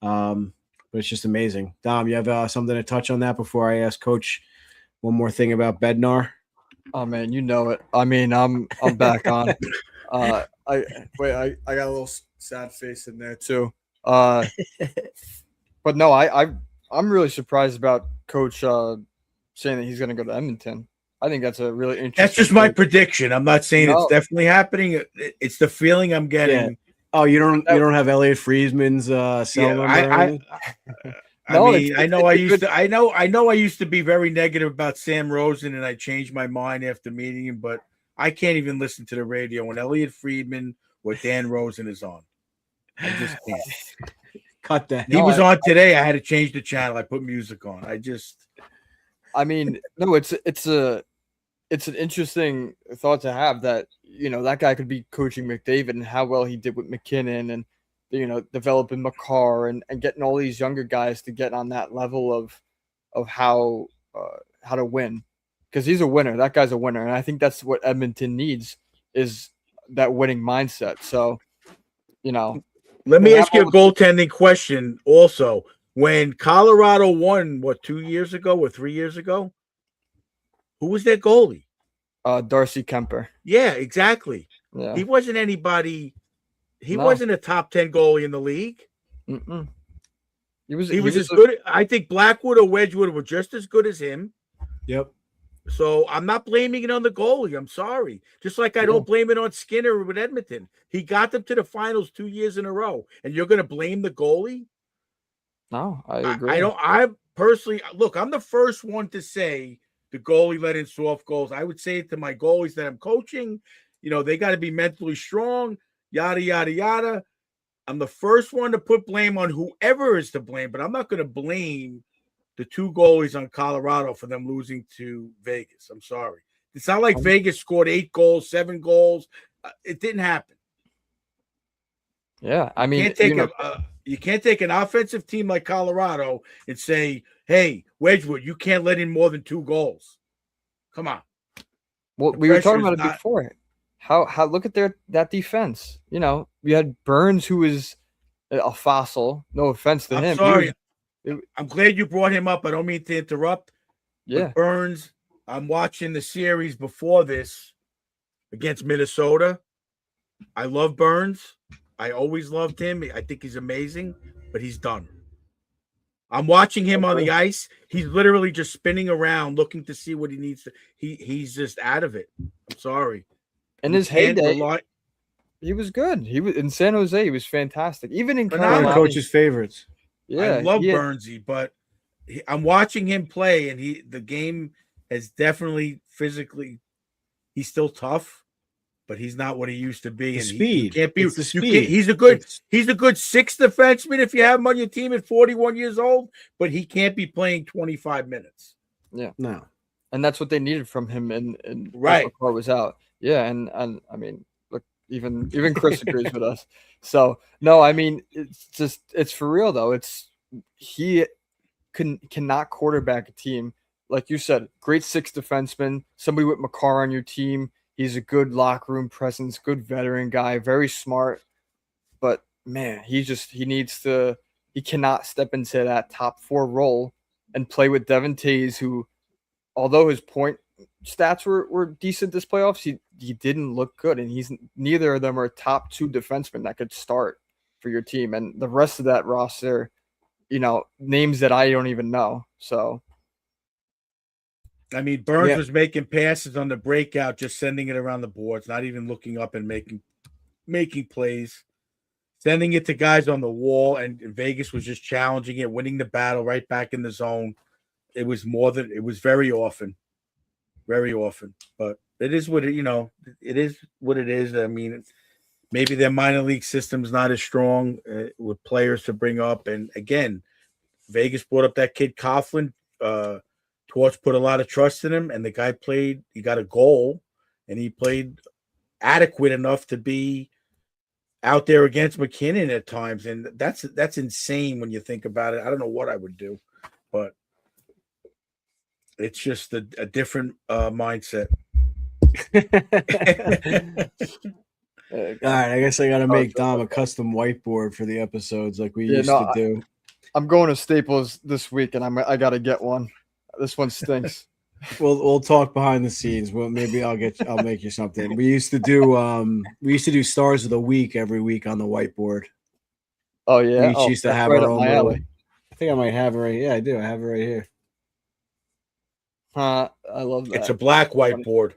But it's just amazing. Dom, you have something to touch on that before I ask Coach one more thing about Bednar? Oh man, you know it. I mean, I'm back on. I got a little sad face in there too. But no, I'm really surprised about Coach saying that he's going to go to Edmonton. I think that's a really interesting. That's just my prediction. I'm not saying it's definitely happening. It's the feeling I'm getting. Yeah. Oh, you don't have Elliot Friedman's cell number? I know I used to be very negative about Sam Rosen, and I changed my mind after meeting him, but I can't even listen to the radio when Elliot Friedman or Dan Rosen is on. I just can't. Cut that. He was on today. I had to change the channel. I put music on. It's an interesting thought to have that, you know, that guy could be coaching McDavid and how well he did with McKinnon and, you know, developing Makar and getting all these younger guys to get on that level of how to win, because he's a winner. That guy's a winner. And I think that's what Edmonton needs, is that winning mindset. So, you know, let me ask you a goaltending question also. When Colorado won, 2 years ago or 3 years ago, who was their goalie? Darcy Kemper. Yeah, exactly. Yeah. He wasn't anybody. He wasn't a top 10 goalie in the league. Mm-mm. He was as good. I think Blackwood or Wedgwood were just as good as him. Yep. So I'm not blaming it on the goalie. I'm sorry. Just like I don't blame it on Skinner with Edmonton. He got them to the finals 2 years in a row, and you're going to blame the goalie? No, I agree. I don't. I personally look. I'm the first one to say the goalie let in soft goals. I would say it to my goalies that I'm coaching. You know, they got to be mentally strong. Yada yada yada. I'm the first one to put blame on whoever is to blame, but I'm not going to blame the two goalies on Colorado for them losing to Vegas. I'm sorry. It's not like Vegas scored 8 goals, 7 goals. It didn't happen. Yeah, I mean, you can't take an offensive team like Colorado and say, "Hey, Wedgwood, you can't let in more than 2 goals." Come on. Well, we were talking about it before. How look at that defense. You know, we had Burns, who was a fossil. No offense to him. Sorry. I'm glad you brought him up. I don't mean to interrupt. Yeah. But Burns, I'm watching the series before this against Minnesota. I love Burns. I always loved him. I think he's amazing, but he's done. I'm watching him on the ice. He's literally just spinning around looking to see what he needs to. He's just out of it. I'm sorry. In his heyday, he was good. He was in San Jose. He was fantastic. Even in Carolina, coach's favorites. Yeah, I love Burnsy, but I'm watching him play, and the game has definitely physically. He's still tough, but he's not what he used to be. The and speed. He can't be. It's the speed. He's a good 6th defenseman if you have him on your team at 41 years old, but he can't be playing 25 minutes. Yeah, no, and that's what they needed from him. And right, Car was out. Yeah, and I mean, look, even Chris agrees with us. So no, I mean, it's for real though. He cannot quarterback a team. Like you said, great 6th defenseman, somebody with Makar on your team. He's a good locker room presence, good veteran guy, very smart. But man, he cannot step into that top 4 role and play with Devin Tays, who, although his point stats were decent this playoffs, he didn't look good, and neither of them are top 2 defensemen that could start for your team. And the rest of that roster, you know, names that I don't even know. So, I mean, Burns was making passes on the breakout, just sending it around the boards, not even looking up and making plays, sending it to guys on the wall. And Vegas was just challenging it, winning the battle right back in the zone. It was very often, but it is what it is what it is. I mean, maybe their minor league system's not as strong with players to bring up. And again, Vegas brought up that kid Coughlin. Torts put a lot of trust in him, and the guy played. He got a goal, and he played adequate enough to be out there against McKinnon at times. And that's insane when you think about it. I don't know what I would do, but it's just a different mindset. All right, I guess I got to make Dom a custom whiteboard for the episodes like we used to do. I'm going to Staples this week, and I got to get one. This one stinks. We'll talk behind the scenes. Well, maybe I'll make you something. We used to do stars of the week every week on the whiteboard. Oh yeah, we used to have our own little. I think I might have it right. Yeah, I do. I have it right here. I love that. It's a black whiteboard.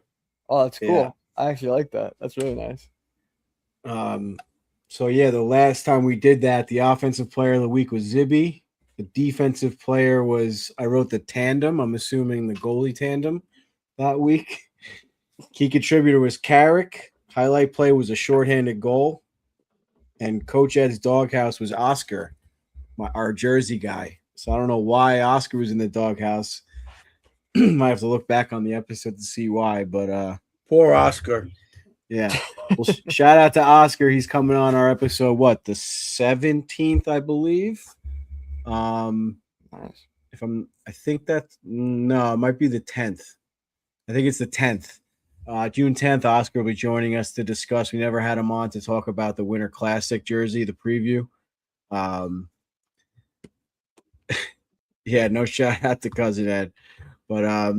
Oh, that's cool. Yeah. I actually like that. That's really nice. So yeah, the last time we did that, the offensive player of the week was Zibby. The defensive player I wrote the tandem. I'm assuming the goalie tandem that week. Key contributor was Carrick. Highlight play was a shorthanded goal. And Coach Ed's doghouse was Oscar, our Jersey guy. So I don't know why Oscar was in the doghouse. Might have to look back on the episode to see why, but poor Oscar. Yeah. Well, shout out to Oscar. He's coming on our episode, the 17th, I believe. Nice. It might be the 10th. I think it's the 10th. June 10th, Oscar will be joining us to discuss. We never had him on to talk about the Winter Classic jersey, the preview. Yeah, no shout out to Cousin Ed. But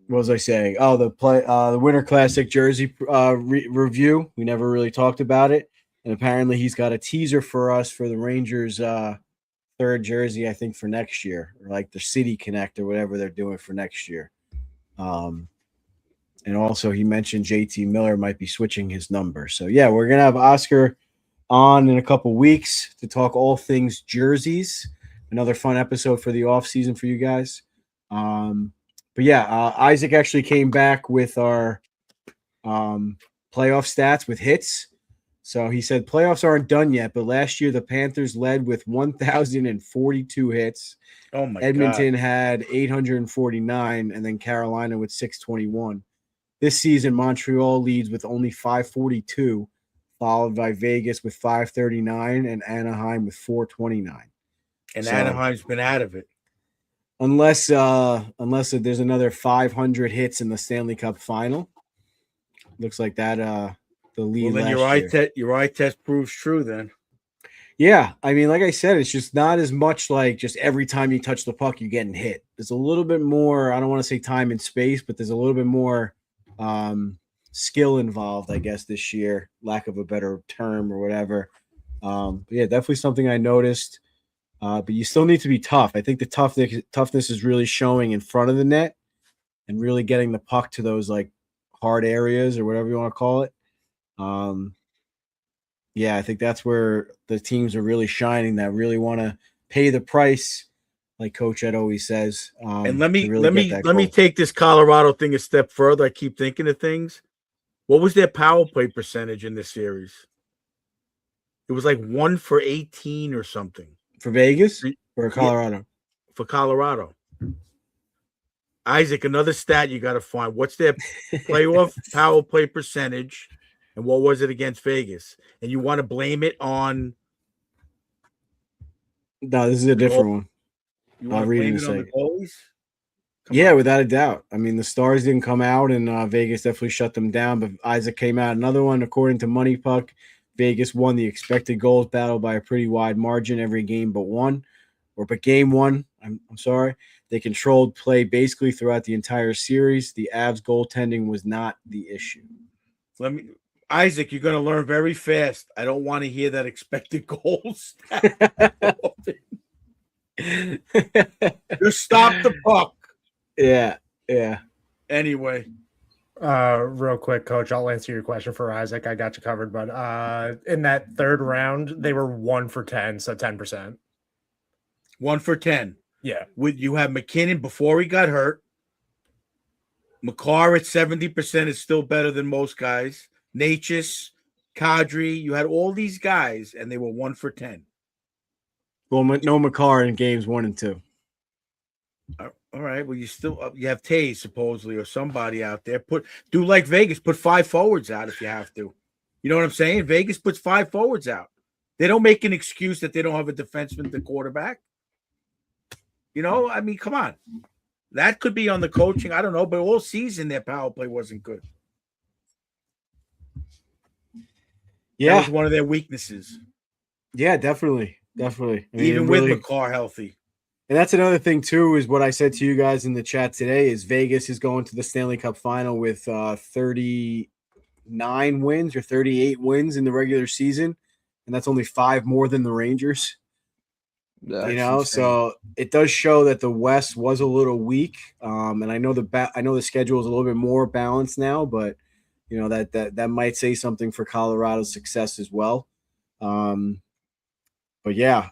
what was I saying? Oh, the Winter Classic jersey review. We never really talked about it. And apparently he's got a teaser for us for the Rangers third jersey, I think, for next year, or like the City Connect or whatever they're doing for next year. And also he mentioned JT Miller might be switching his number. So yeah, we're gonna have Oscar on in a couple weeks to talk all things jerseys. Another fun episode for the off season for you guys. But yeah, Isaac actually came back with our playoff stats with hits. So he said playoffs aren't done yet, but last year the Panthers led with 1,042 hits. Oh my Edmonton God. had 849, and then Carolina with 621. This season, Montreal leads with only 542, followed by Vegas with 539 and Anaheim with 429. And so, Anaheim's been out of it. Unless there's another 500 hits in the Stanley Cup final. Looks like that the lead. Well, then your eye test proves true then. Yeah, I mean, like I said, it's just not as much like just every time you touch the puck, you're getting hit. There's a little bit more, I don't want to say time and space, but there's a little bit more skill involved, I guess, this year, lack of a better term or whatever. But yeah, definitely something I noticed. But you still need to be tough. I think the toughness is really showing in front of the net and really getting the puck to those like hard areas or whatever you want to call it. Yeah, I think that's where the teams are really shining, that really want to pay the price, like Coach Ed always says. And let me take this Colorado thing a step further. I keep thinking of things. What was their power play percentage in this series? It was like 1 for 18 or something. For Vegas or Colorado? Yeah, for Colorado. Isaac, another stat you got to find. What's their playoff power play percentage? And what was it against Vegas? And you want to blame it on? No, this is a different one. You want to blame it on the goalies? Yeah, without a doubt. I mean, the Stars didn't come out, and Vegas definitely shut them down. But Isaac came out. Another one, according to Money Puck, Vegas won the expected goals battle by a pretty wide margin every game but game one. I'm sorry. They controlled play basically throughout the entire series. The Avs goaltending was not the issue. Isaac, you're going to learn very fast. I don't want to hear that expected goals. Just stop the puck. Yeah. Anyway. Real quick, Coach, I'll answer your question for Isaac. I got you covered. But in that third round, they were 1 for 10, so 10%. 1 for 10. Yeah. You have McKinnon before he got hurt. McCarr at 70% is still better than most guys. Natchez, Kadri, you had all these guys, and they were 1 for 10. Well, no McCarr in games 1 and 2. All right. Well, you have Taze supposedly or somebody out there. Do like Vegas, put 5 forwards out if you have to. You know what I'm saying? Vegas puts 5 forwards out. They don't make an excuse that they don't have a defenseman to quarterback. You know, I mean, come on. That could be on the coaching. I don't know, but all season their power play wasn't good. Yeah, that was one of their weaknesses. Yeah, definitely. I mean, even with McCarr healthy. And that's another thing, too, is what I said to you guys in the chat today is Vegas is going to the Stanley Cup final with 39 wins or 38 wins in the regular season. And that's only 5 more than the Rangers. That's insane. So it does show that the West was a little weak. And I know the schedule is a little bit more balanced now, but that might say something for Colorado's success as well. But yeah,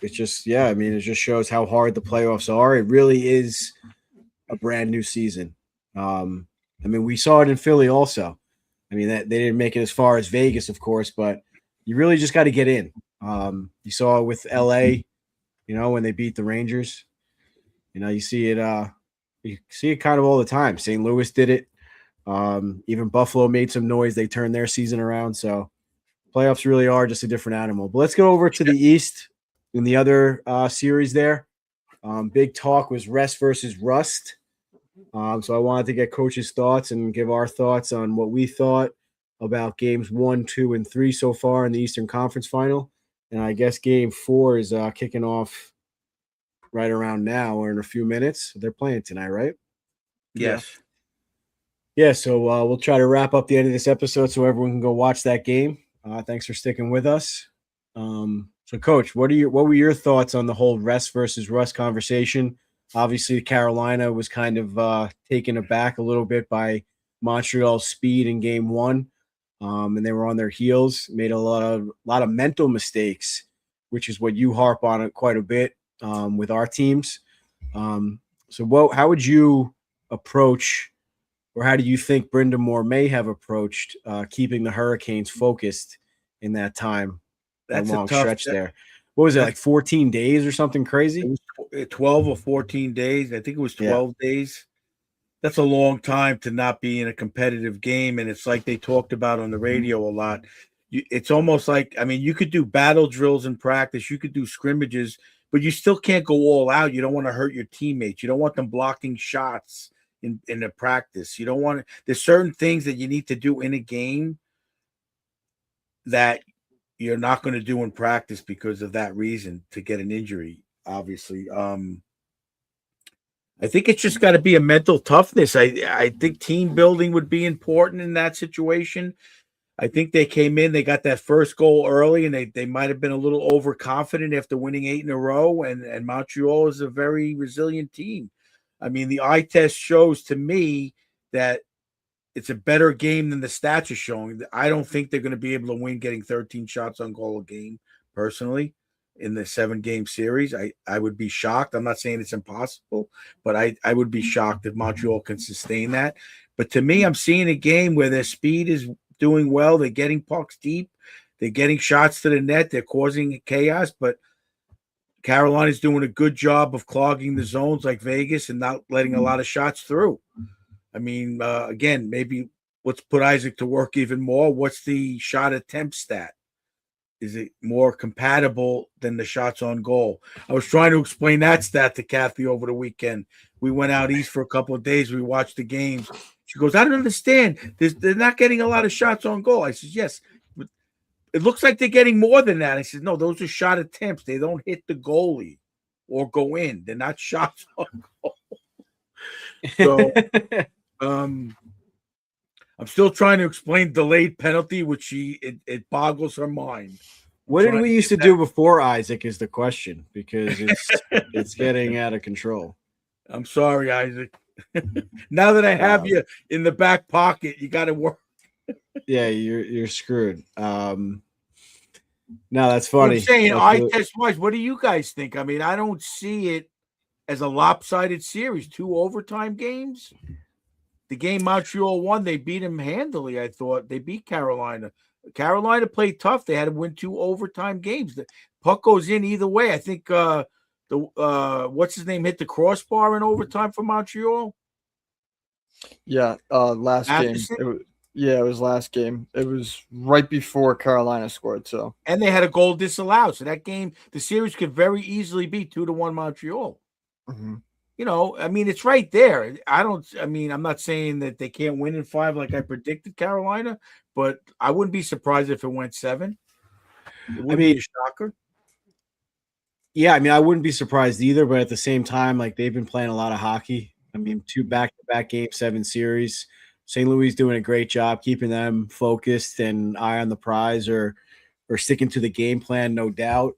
it's just, I mean, it just shows how hard the playoffs are. It really is a brand new season. I mean, we saw it in Philly also. I mean, they didn't make it as far as Vegas, of course, but you really just got to get in. You saw it with LA, when they beat the Rangers. You see it kind of all the time. St. Louis did it. Even Buffalo made some noise. They turned their season around. So playoffs really are just a different animal. But let's go over to the East in the other series there. Big talk was rest versus rust. So I wanted to get Coach's thoughts and give our thoughts on what we thought about games 1, 2, and 3 so far in the Eastern Conference Final. And I guess game 4 is kicking off right around now or in a few minutes. They're playing tonight, right? Yes. Yeah, so we'll try to wrap up the end of this episode so everyone can go watch that game. Thanks for sticking with us. So, Coach, what were your thoughts on the whole rest versus rust conversation? Obviously, Carolina was kind of taken aback a little bit by Montreal's speed in game 1, and they were on their heels, made a lot of mental mistakes, which is what you harp on it quite a bit with our teams. So, how would you approach, or how do you think Brenda Moore may have approached keeping the Hurricanes focused in that time? That's a long a tough stretch there. What was it, like 14 days or something crazy? It was 12 or 14 days. I think it was 12 days. That's a long time to not be in a competitive game. And it's like they talked about on the radio a lot. It's almost like, I mean, you could do battle drills in practice. You could do scrimmages, but you still can't go all out. You don't want to hurt your teammates. You don't want them blocking shots in a practice. You don't want to, there's certain things that you need to do in a game that you're not going to do in practice because of that reason, to get an injury, obviously. I think it's just got to be a mental toughness. I think team building would be important in that situation. I think they came in, they got that first goal early, and they might have been a little overconfident after winning 8 in a row, and Montreal is a very resilient team. I mean, the eye test shows to me that it's a better game than the stats are showing. I don't think they're going to be able to win getting 13 shots on goal a game, personally, in the 7-game series. I would be shocked. I'm not saying it's impossible, but I would be shocked if Montreal can sustain that. But to me, I'm seeing a game where their speed is doing well. They're getting pucks deep. They're getting shots to the net. They're causing chaos, but Carolina's doing a good job of clogging the zones like Vegas and not letting a lot of shots through. I mean, again, maybe let's put Isaac to work even more. What's the shot attempt stat? Is it more compatible than the shots on goal? I was trying to explain that stat to Kathy over the weekend. We went out east for a couple of days. We watched the games. She goes, I don't understand. They're not getting a lot of shots on goal. I said, yes. But it looks like they're getting more than that. I said, no, those are shot attempts. They don't hit the goalie or go in. They're not shots on goal. So I'm still trying to explain delayed penalty, which it boggles her mind. What did we used to do before Isaac is the question, because it's getting out of control. I'm sorry, Isaac. Now that I have you in the back pocket, you got to work. Yeah, you're screwed. No, that's funny. I'm saying eye test wise, what do you guys think? I mean, I don't see it as a lopsided series. 2 overtime games. The game Montreal won, they beat them handily. I thought they beat Carolina. Carolina played tough. They had to win 2 overtime games. The puck goes in either way. I think what's his name hit the crossbar in overtime for Montreal. Yeah, last game. It was last game. It was right before Carolina scored. So, and they had a goal disallowed. So that game, the series could very easily be 2-1 Montreal. Mm-hmm. You know, I mean, it's right there. I'm not saying that they can't win in 5 like I predicted Carolina, but I wouldn't be surprised if it went 7. It would be a shocker. Yeah, I mean, I wouldn't be surprised either, but at the same time, like, they've been playing a lot of hockey. I mean, 2 back-to-back game 7 series. St. Louis doing a great job keeping them focused and eye on the prize, or sticking to the game plan, no doubt.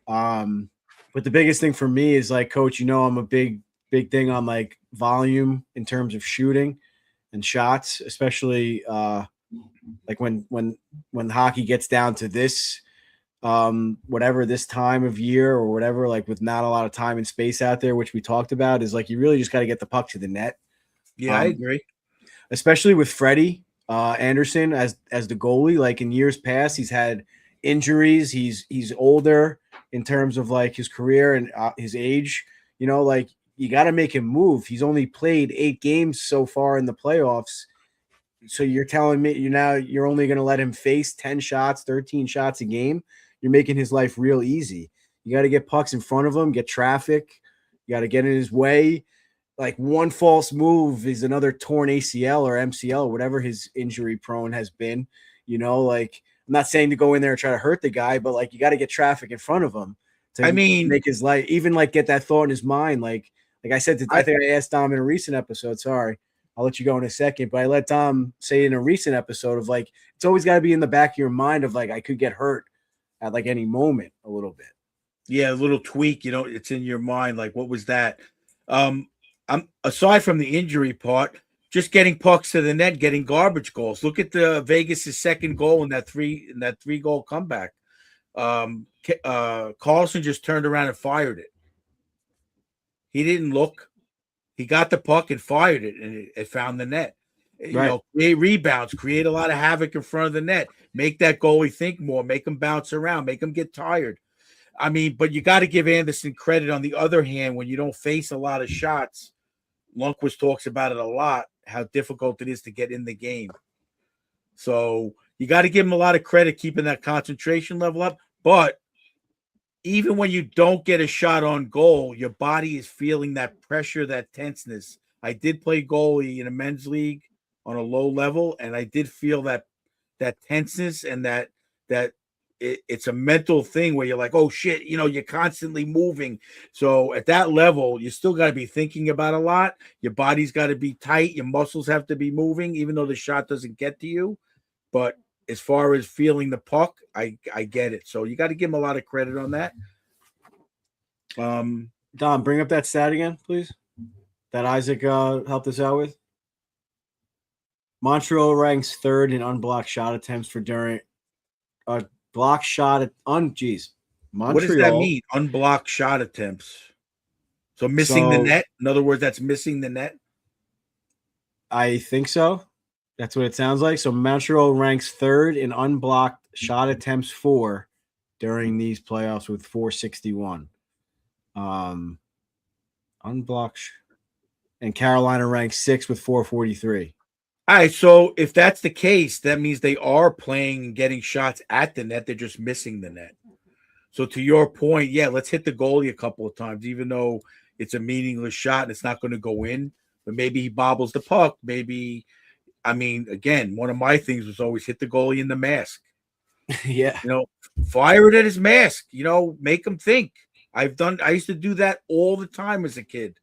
But the biggest thing for me is, like, Coach, I'm a big thing on, like, volume in terms of shooting and shots, especially like when hockey gets down to this whatever this time of year or whatever, like, with not a lot of time and space out there, which we talked about, is like you really just got to get the puck to the net. Yeah, I agree. Especially with Freddie Anderson as the goalie. Like, in years past, he's had injuries. He's older in terms of, like, his career and his age. Like, you got to make him move. He's only played 8 games so far in the playoffs. So you're telling me you're only going to let him face 10 shots, 13 shots a game? You're making his life real easy. You got to get pucks in front of him, get traffic. You got to get in his way. like one false move is another torn ACL or MCL or whatever his injury prone has been. Like I'm not saying to go in there and try to hurt the guy, but like you got to get traffic in front of him to make his life, even like get that thought in his mind. Like I said, I think I asked Dom in a recent episode. Sorry, I'll let you go in a second, but I let Dom say in a recent episode of like, it's always got to be in the back of your mind of like, I could get hurt at like any moment a little bit. Yeah, a little tweak, it's in your mind. Like, what was that? I'm aside from the injury part, just getting pucks to the net, getting garbage goals. Look at the Vegas' second goal in that three goal comeback. Carlson just turned around and fired it. He didn't look. He got the puck and fired it, and it found the net. Right. Create rebounds, create a lot of havoc in front of the net, make that goalie think more, make him bounce around, make him get tired. I mean, but you got to give Anderson credit. On the other hand, when you don't face a lot of shots, Lundqvist talks about it a lot, how difficult it is to get in the game. So you got to give him a lot of credit keeping that concentration level up. But even when you don't get a shot on goal, your body is feeling that pressure, that tenseness. I did play goalie in a men's league on a low level, and I did feel that tenseness and that it's a mental thing where you're like, oh shit, you're constantly moving. So at that level, you still got to be thinking about a lot. Your body's got to be tight. Your muscles have to be moving, even though the shot doesn't get to you. But as far as feeling the puck, I get it. So you got to give him a lot of credit on that. Dom, bring up that stat again, please. That Isaac helped us out with. Montreal ranks third in unblocked shot attempts for during block shot Montreal. What does that mean? Unblocked shot attempts. So missing the net. In other words, that's missing the net. I think so. That's what it sounds like. So Montreal ranks third in unblocked shot attempts for during these playoffs with 461. Unblocked, and Carolina ranks sixth with 443. All right, so if that's the case, that means they are playing and getting shots at the net. They're just missing the net. So to your point, yeah, let's hit the goalie a couple of times, even though it's a meaningless shot and it's not going to go in. But maybe he bobbles the puck. Maybe, again, one of my things was always hit the goalie in the mask. Yeah. Fire it at his mask. Make him think. I used to do that all the time as a kid.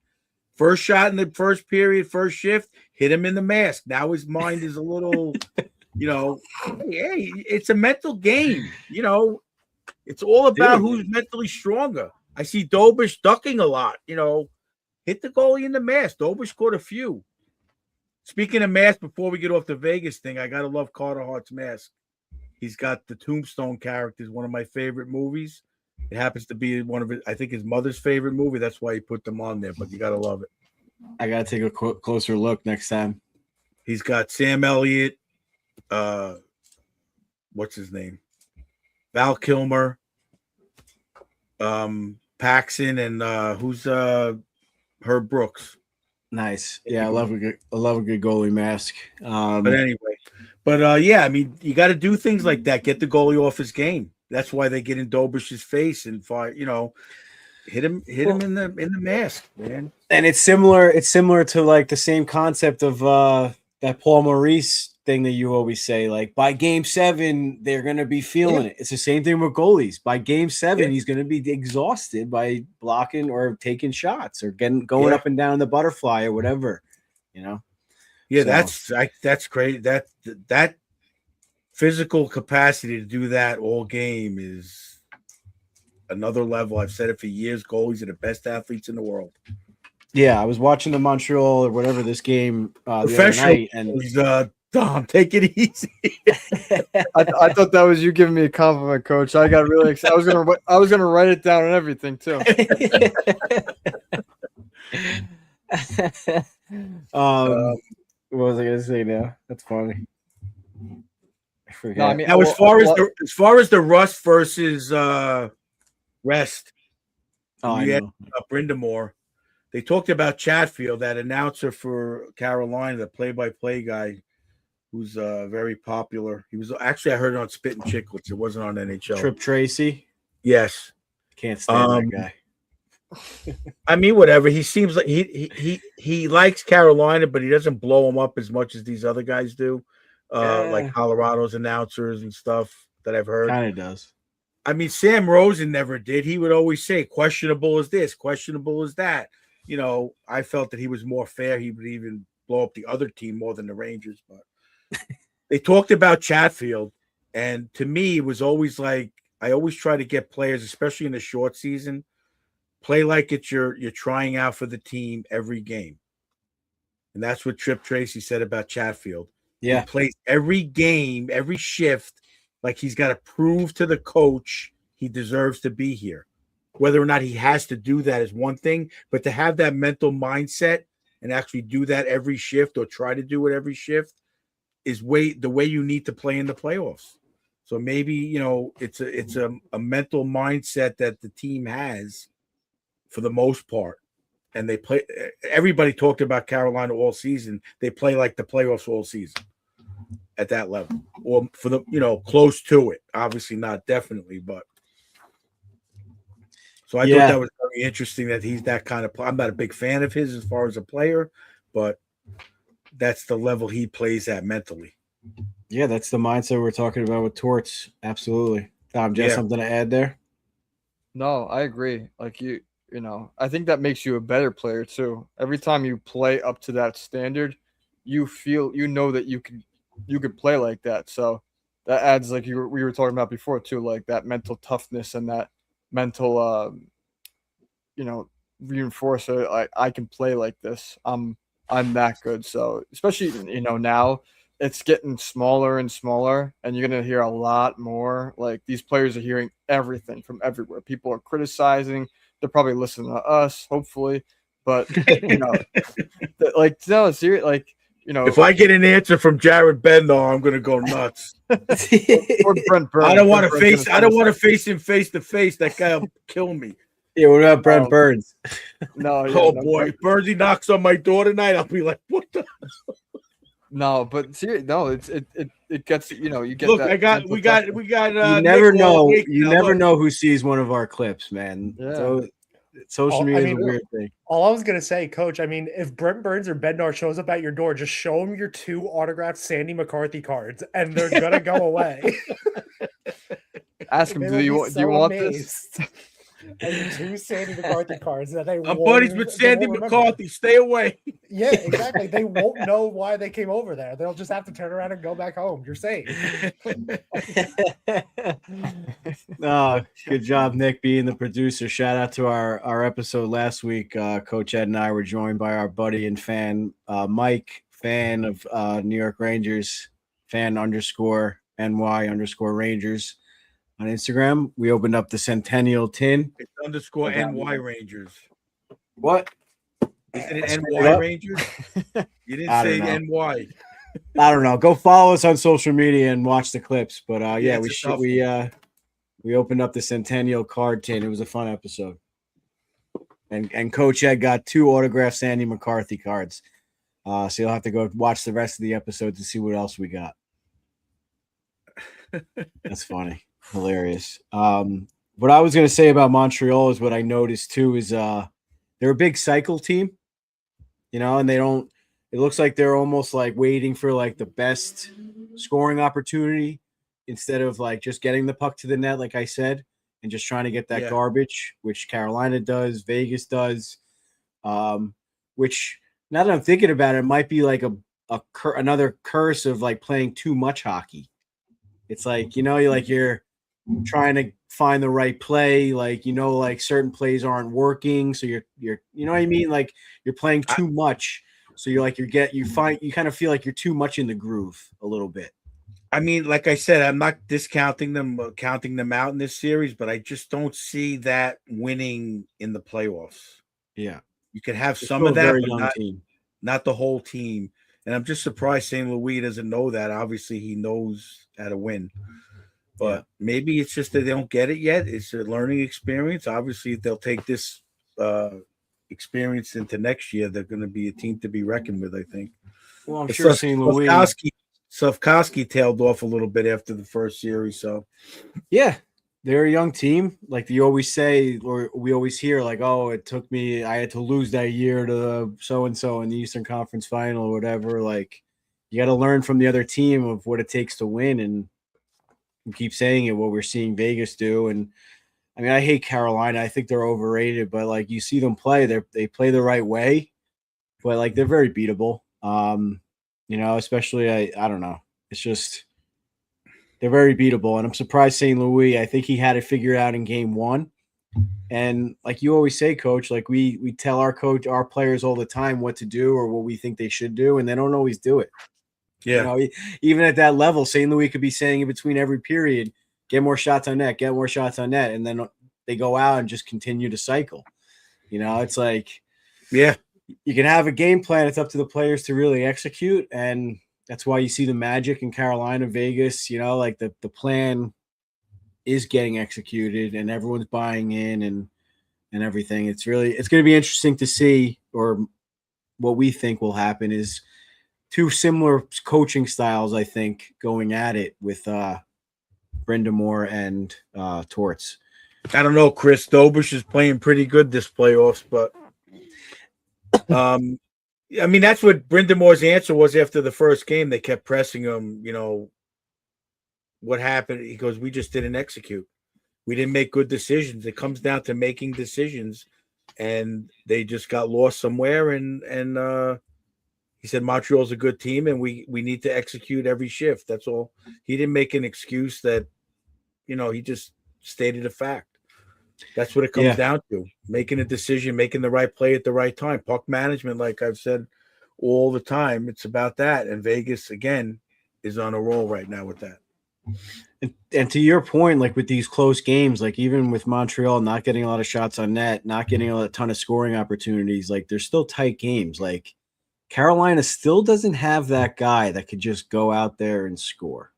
First shot in the first period, first shift, hit him in the mask. Now his mind is a little, hey, it's a mental game. It's all about who's mentally stronger. I see Dobish ducking a lot. Hit the goalie in the mask. Dobish caught a few. Speaking of mask, before we get off the Vegas thing, I got to love Carter Hart's mask. He's got the Tombstone characters, one of my favorite movies. It happens to be his mother's favorite movie. That's why he put them on there, but you got to love it. I got to take a closer look next time. He's got Sam Elliott. What's his name? Val Kilmer. Paxson and who's Herb Brooks. Nice. Yeah, I love a good goalie mask. But anyway, you got to do things like that. Get the goalie off his game. That's why they get in Dobish's face and fire. Hit him in the mask, man. And it's similar to like the same concept of that Paul Maurice thing that you always say. Like by game 7, they're gonna be feeling it. It's the same thing with goalies. By game 7, he's gonna be exhausted by blocking or taking shots or going up and down the butterfly or whatever. Yeah, so. That's great. That physical capacity to do that all game is another level. I've said it for years. Goalies are the best athletes in the world. Yeah, I was watching the Montreal or whatever this game the other night, and Dom, take it easy. I thought that was you giving me a compliment, Coach. I got really excited. I was gonna write it down and everything too. What was I gonna say now? That's funny. I forget. No, now, as far as the Rust versus Rest, Brindamore, they talked about Chatfield, that announcer for Carolina, the play-by-play guy, who's very popular. He was actually, I heard it on Spit and Chicklets. It wasn't on NHL. Trip Tracy. Yes, Can't stand that guy. I mean, whatever. He seems like he likes Carolina, but he doesn't blow them up as much as these other guys do, like Colorado's announcers and stuff that I've heard. Kind of does. I mean, Sam Rosen never did. He would always say, questionable is this, questionable is that. You know, I felt that he was more fair. He would even blow up the other team more than the Rangers. But they talked about Chatfield, and to me, it was always like I always try to get players, especially in the short season, play like it's you're trying out for the team every game. And that's what Trip Tracy said about Chatfield. Yeah. He plays every game, every shift, like he's got to prove to the coach he deserves to be here. Whether or not he has to do that is one thing, but to have that mental mindset and actually do that every shift or try to do it every shift is the way you need to play in the playoffs. So maybe, you know, it's a mental mindset that the team has for the most part. And they play, everybody talked about Carolina all season. They play like the playoffs all season at that level, or for the, you know, close to it. Obviously not definitely, but so I thought that was very interesting that he's that kind of I'm not a big fan of his as far as a player, but that's the level he plays at mentally. Yeah, that's the mindset we're talking about with Torts. Absolutely. Tom, do you have something to add there? No, I agree. Like you know, I think that makes you a better player too. Every time you play up to that standard, you feel, you know, that you could play like that. So that adds, like we were talking about before too, like that mental toughness and that mental, you know, reinforcer. I can play like this. I'm that good. So especially, you know, now it's getting smaller and smaller, and you're going to hear a lot more. Like these players are hearing everything from everywhere. People are criticizing. They're probably listening to us, hopefully. But, you know, like, no, serious, like, you know, if I get an answer from Jared Bednar, I'm going to go nuts. or Brent Burns. I don't want to face him face to face. That guy will kill me. Yeah, what about Brent Burns? No. Oh boy, if Burnsy knocks on my door tonight, I'll be like, what the? No, but seriously, no, it gets, you know, you get. Look, that we got. You never know. You never know who sees one of our clips, man. Yeah. So, social media is a weird thing. All I was gonna say, Coach, I mean, if Brent Burns or Bednar shows up at your door, just show them your 2 autographed Sandy McCarthy cards, and they're gonna go away. Ask them, do you want this? And 2 Sandy McCarthy cards that they. I'm buddies with Sandy McCarthy. Stay away. Yeah, exactly. They won't know why they came over there. They'll just have to turn around and go back home. You're safe. Good job, Nick, being the producer. Shout out to our episode last week. Coach Ed and I were joined by our buddy and fan, Mike, fan of New York Rangers, fan_NY_Rangers. On Instagram, we opened up the Centennial Tin. It's _NY Rangers. What? Isn't it NY Rangers? You didn't say NY. I don't know. Go follow us on social media and watch the clips. But we opened up the Centennial card tin. It was a fun episode. And Coach Ed got 2 autographed Sandy McCarthy cards. So you'll have to go watch the rest of the episode to see what else we got. That's funny. Hilarious. What I was going to say about Montreal is what I noticed too is they're a big cycle team, you know, and it looks like they're almost like waiting for like the best scoring opportunity instead of like just getting the puck to the net, like I said, and just trying to get that garbage, which Carolina does, Vegas does, which now that I'm thinking about it, might be like another curse of like playing too much hockey. It's like, you know, you're trying to find the right play, like, you know, like certain plays aren't working, so you're you know what I mean, like you're playing too much, so you're like you kind of feel like you're too much in the groove a little bit. I mean, like I said, I'm not discounting them, counting them out in this series, but I just don't see that winning in the playoffs. Yeah, you could have some of that, but not the whole team. And I'm just surprised St. Louis doesn't know that. Obviously, he knows how to win. But maybe it's just that they don't get it yet. It's a learning experience. Obviously, if they'll take this experience into next year, they're going to be a team to be reckoned with, I think. Well, I'm sure St. Louis. Slavkovsky tailed off a little bit after the first series. So, yeah. they're a young team. Like you always say, or we always hear, like, oh, I had to lose that year to so-and-so in the Eastern Conference Final or whatever. Like, you got to learn from the other team of what it takes to win. And we keep saying it, what we're seeing Vegas do. And I mean, I hate Carolina. I think they're overrated, but like you see them play, they play the right way, but like they're very beatable. Especially I don't know. It's just they're very beatable, and I'm surprised St. Louis. I think he had it figured out in game 1. And like you always say, Coach, like we tell our players all the time what to do or what we think they should do, and they don't always do it. Yeah. Even at that level, St. Louis could be saying in between every period, get more shots on net, and then they go out and just continue to cycle. It's like, yeah, you can have a game plan. It's up to the players to really execute, and that's why you see the magic in Carolina, Vegas. Like the plan is getting executed, and everyone's buying in and everything. It's going to be interesting to see, or what we think will happen is two similar coaching styles, I think, going at it with Brind'Amour and Torts. I don't know, Chris. Dobush is playing pretty good this playoffs, but I mean, that's what Brind'Amour's answer was after the first game. They kept pressing him, what happened? He goes, we just didn't execute. We didn't make good decisions. It comes down to making decisions, and they just got lost somewhere. And he said Montreal's a good team, and we need to execute every shift. That's all. He didn't make an excuse that, he just stated a fact. That's what it comes down to. Making a decision, making the right play at the right time. Puck management, like I've said all the time, it's about that. And Vegas, again, is on a roll right now with that. And to your point, like with these close games, like even with Montreal not getting a lot of shots on net, not getting a ton of scoring opportunities, like they're still tight games. Like Carolina still doesn't have that guy that could just go out there and score.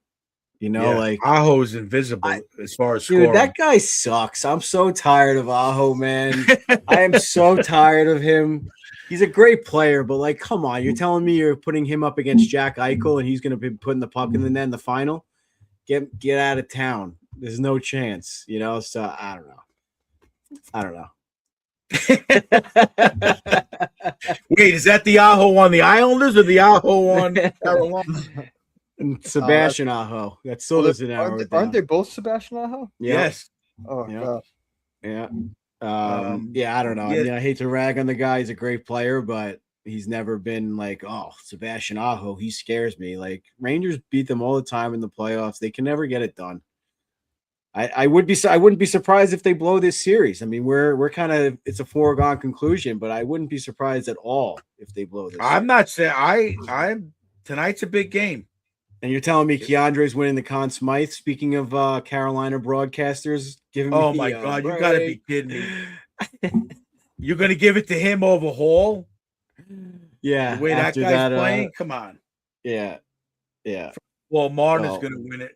Like Aho is invisible as far as scoring. Dude, that guy sucks. I'm so tired of Aho, man. I am so tired of him. He's a great player, but like, come on, you're telling me you're putting him up against Jack Eichel and he's going to be putting the puck in the net in the final? Get out of town. There's no chance, So I don't know. Wait, is that the Aho on the Islanders or the Aho on Carolina? Sebastian Aho. That still doesn't narrow it down. Aren't they both Sebastian Aho? Yeah. Yes. Oh, God. Yeah. I don't know. Yeah. I mean, I hate to rag on the guy. He's a great player, but he's never been like, oh, Sebastian Aho, he scares me. Like, Rangers beat them all the time in the playoffs. They can never get it done. I wouldn't be surprised if they blow this series. I mean, we're kind of, it's a foregone conclusion, but I wouldn't be surprised at all if they blow this. I'm not saying I'm tonight's a big game. And you're telling me Keandre's winning the Conn Smythe? Speaking of Carolina broadcasters, giving me my God, you got to be kidding me! You're going to give it to him over Hall? Yeah, the way that guy's playing. Come on. Yeah. Well, Marner's going to win it.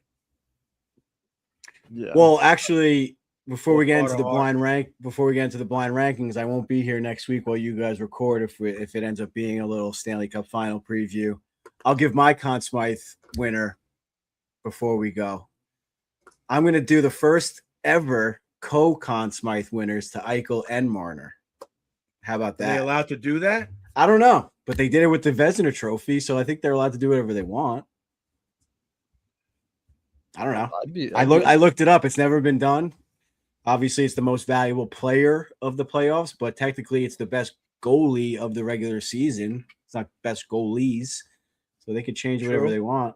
Yeah. Well, actually, before we get into the blind rankings, I won't be here next week while you guys record. If it ends up being a little Stanley Cup final preview, I'll give my Conn Smythe winner before we go. I'm going to do the first ever co-Conn Smythe winners to Eichel and Marner. How about that? Are they allowed to do that? I don't know, but they did it with the Vezina Trophy, so I think they're allowed to do whatever they want. I don't know. I looked it up. It's never been done. Obviously, it's the most valuable player of the playoffs, but technically it's the best goalie of the regular season. It's not best goalies, so they could change whatever they want.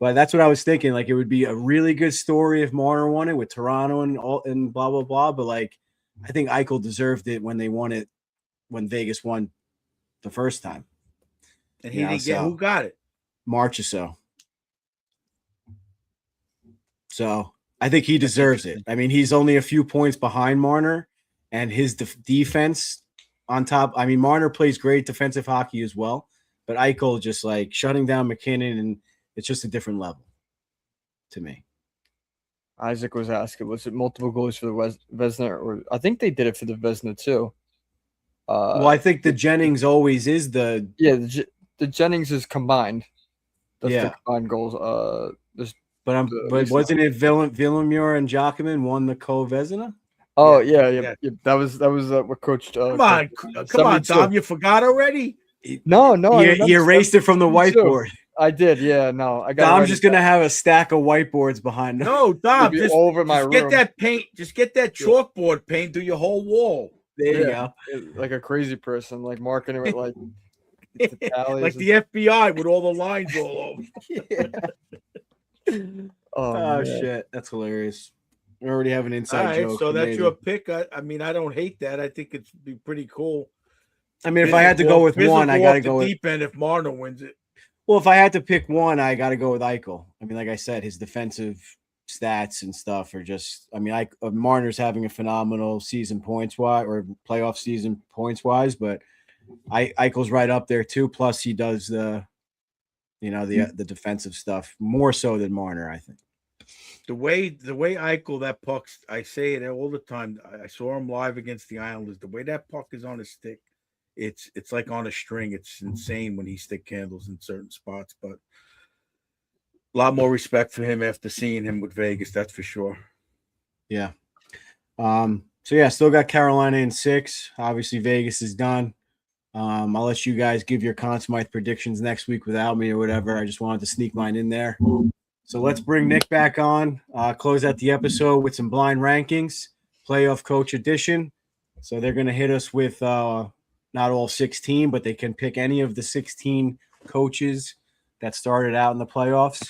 But that's what I was thinking. Like, it would be a really good story if Marner won it with Toronto and blah, blah, blah. But, like, I think Eichel deserved it when they won it, when Vegas won the first time. And he didn't get who got it? March or so. So I think he deserves it. I mean, he's only a few points behind Marner, and his defense on top. I mean, Marner plays great defensive hockey as well, but Eichel just like shutting down McKinnon, and it's just a different level to me. Isaac was asking, was it multiple goals for the Vezina? Or I think they did it for the Vezina too. Well, I think the Jennings always is the Jennings is combined. That's the combined goals. But wasn't it Villamur and Jacquemin won the Co-Vezina? Oh yeah. That was what coached. Come on, Dom, you forgot already? No, you erased it from the whiteboard. I did, yeah. No, I got. Dom's just gonna have a stack of whiteboards behind him. No, Dom, just over my room. Get that paint. Just get that chalkboard paint through your whole wall. There you go. Like a crazy person, like marking it with like like the FBI with all the lines all over. Oh shit, that's hilarious. We already have an inside joke. So that's your pick. I mean, I don't hate that. I think it's be pretty cool. I mean, if I had to go with one, I got to go with deep end if Marner wins it. Well, if I had to pick one, I got to go with Eichel. I mean, like I said, his defensive stats and stuff are just. I mean, Marner's having a phenomenal season points wise or playoff season points wise, but Eichel's right up there too. Plus, he does the defensive stuff more so than Marner, I think. The way Eichel, that puck, I say it all the time. I saw him live against the Islanders. The way that puck is on his stick, it's like on a string. It's insane when he stick handles in certain spots. But a lot more respect for him after seeing him with Vegas. That's for sure. Yeah. So yeah, still got Carolina in 6. Obviously, Vegas is done. I'll let you guys give your Conn Smythe predictions next week without me or whatever. I just wanted to sneak mine in there. So let's bring Nick back on, close out the episode with some blind rankings, playoff coach edition. So they're going to hit us with not all 16, but they can pick any of the 16 coaches that started out in the playoffs.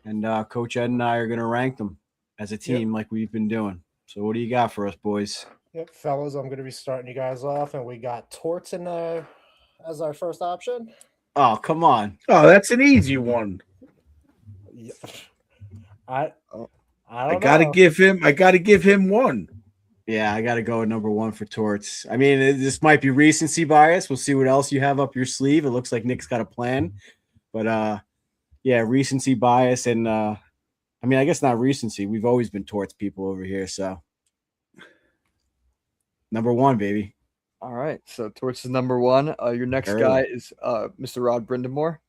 And Coach Ed and I are going to rank them as a team like we've been doing. So what do you got for us, boys? Yep, fellas, I'm going to be starting you guys off. And we got Torts in there as our first option. Oh, come on. Oh, that's an easy one. I gotta give him one. Yeah, I gotta go with number 1 for Torts. I mean, this might be recency bias. We'll see what else you have up your sleeve. It looks like Nick's got a plan, but yeah, recency bias, and I mean, I guess not recency. We've always been Torts people over here, so number 1, baby. All right, so Torts is number 1. Your next guy is Mr. Rod Brindamore.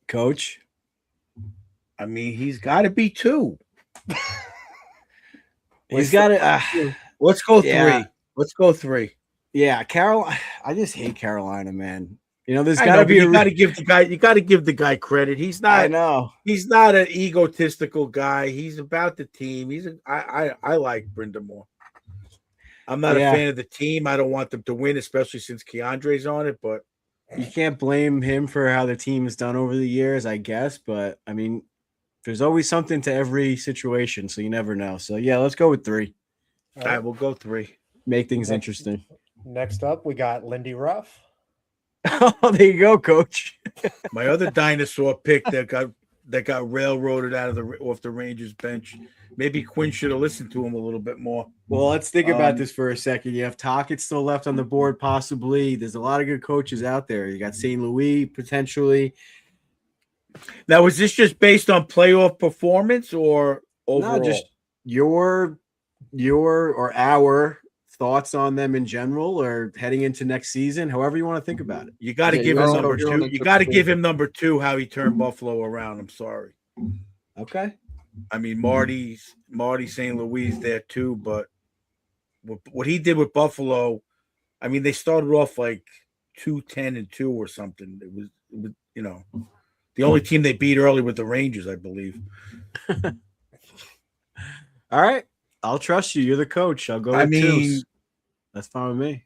Coach. I mean, he's got to be 2. He's got to. Let's go 3. Let's go 3. Yeah, I just hate Carolina, man. You know, there's got to be. You got to give the guy. You got to give the guy credit. He's not. I know. He's not an egotistical guy. He's about the team. I like Brindamore. I'm not a fan of the team. I don't want them to win, especially since Keandre's on it. But you can't blame him for how the team has done over the years, I guess. But I mean, there's always something to every situation, so you never know. So yeah, let's go with 3. All right, we'll go 3. Make things interesting. Next up, we got Lindy Ruff. Oh, there you go, Coach. My other dinosaur pick that got railroaded off the Rangers bench. Maybe Quinn should have listened to him a little bit more. Well, let's think about this for a second. You have Tocchet still left on the board, possibly. There's a lot of good coaches out there. You got St. Louis potentially. Now, was this just based on playoff performance or overall? No, just your or our thoughts on them in general, or heading into next season, however you want to think about it. You got to give him number 2. You got to give him number 2. How he turned Buffalo around. I'm sorry. Okay. I mean, Marty St. Louis there too, but what he did with Buffalo, I mean, they started off like 2-10-2 or something. It was the only team they beat early with the Rangers, I believe. All right. I'll trust you. You're the coach. I'll go with 2. That's fine with me.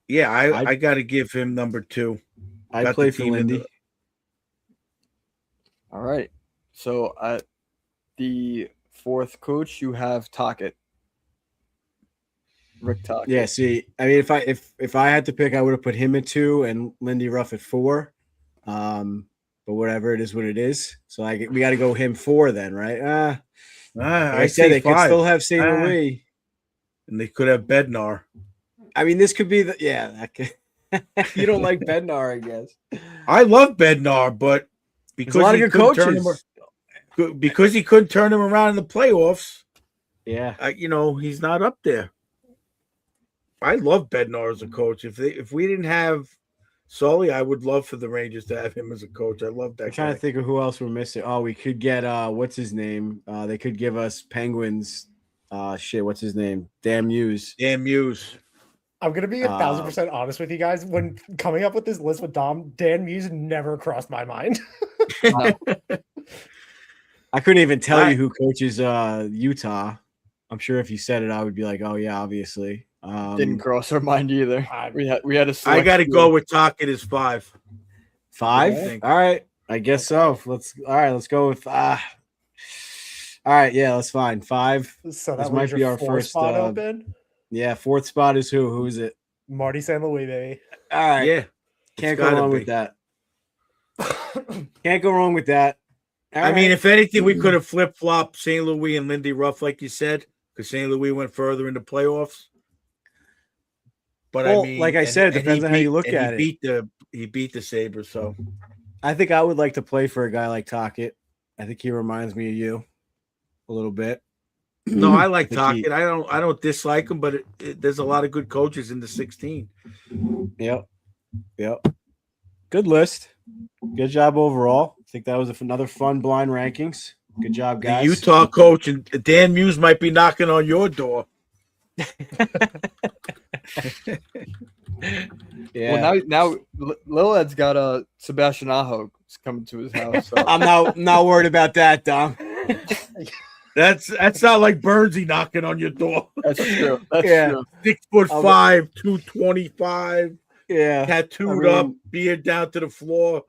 Yeah, I got to give him number 2. I play for Lindy. All right. So at the 4th coach, you have Tocchet. Rick Tocchet. Yeah, see, I mean, if I had to pick, I would have put him at 2 and Lindy Ruff at 4. But whatever, it is what it is. So we got to go him 4 then, right? Like I said, they 5. Could still have St. Louis. And they could have Bednar. I mean, this could be you don't like Bednar, I guess. I love Bednar, but because a lot of good coaches. Because he couldn't turn him around in the playoffs. Yeah. He's not up there. I love Bednar as a coach. If we didn't have Sully, I would love for the Rangers to have him as a coach. I love that. I'm trying to think of who else we're missing. Oh, we could get what's his name? They could give us Penguins. What's his name? Dan Muse. Dan Muse. I'm gonna be 1,000% honest with you guys. When coming up with this list with Dom, Dan Muse never crossed my mind. I couldn't even tell you who coaches Utah. I'm sure if you said it, I would be like, "Oh yeah, obviously." Didn't cross our mind either. We had a. I got to go with Tocchet as 5. 5? All right, I guess so. Let's go with. All right, yeah, that's fine. 5. So this might be our first spot open. Yeah, 4th spot is who? Who is it? Marty St. Louis, baby. All right, yeah, can't go wrong with that. Can't go wrong with that. I mean, if anything, we could have flip-flopped St. Louis and Lindy Ruff, like you said, because St. Louis went further in the playoffs. But well, I mean, like I said, it depends on how you look at it. He beat the Sabres, so I think I would like to play for a guy like Tocchet. I think he reminds me of you a little bit. No, I like Tocchet. I don't dislike him, but there's a lot of good coaches in the 16. Yep. Good list. Good job overall. I think that was another fun blind rankings. Good job, guys. The Utah coach and Dan Muse might be knocking on your door. Yeah. Well, now Lillard's got Sebastian Aho coming to his house. So. I'm not worried about that, Dom. That's not like Burnsy knocking on your door. That's true. That's true. 6'5", 225. Yeah, tattooed up, beard down to the floor.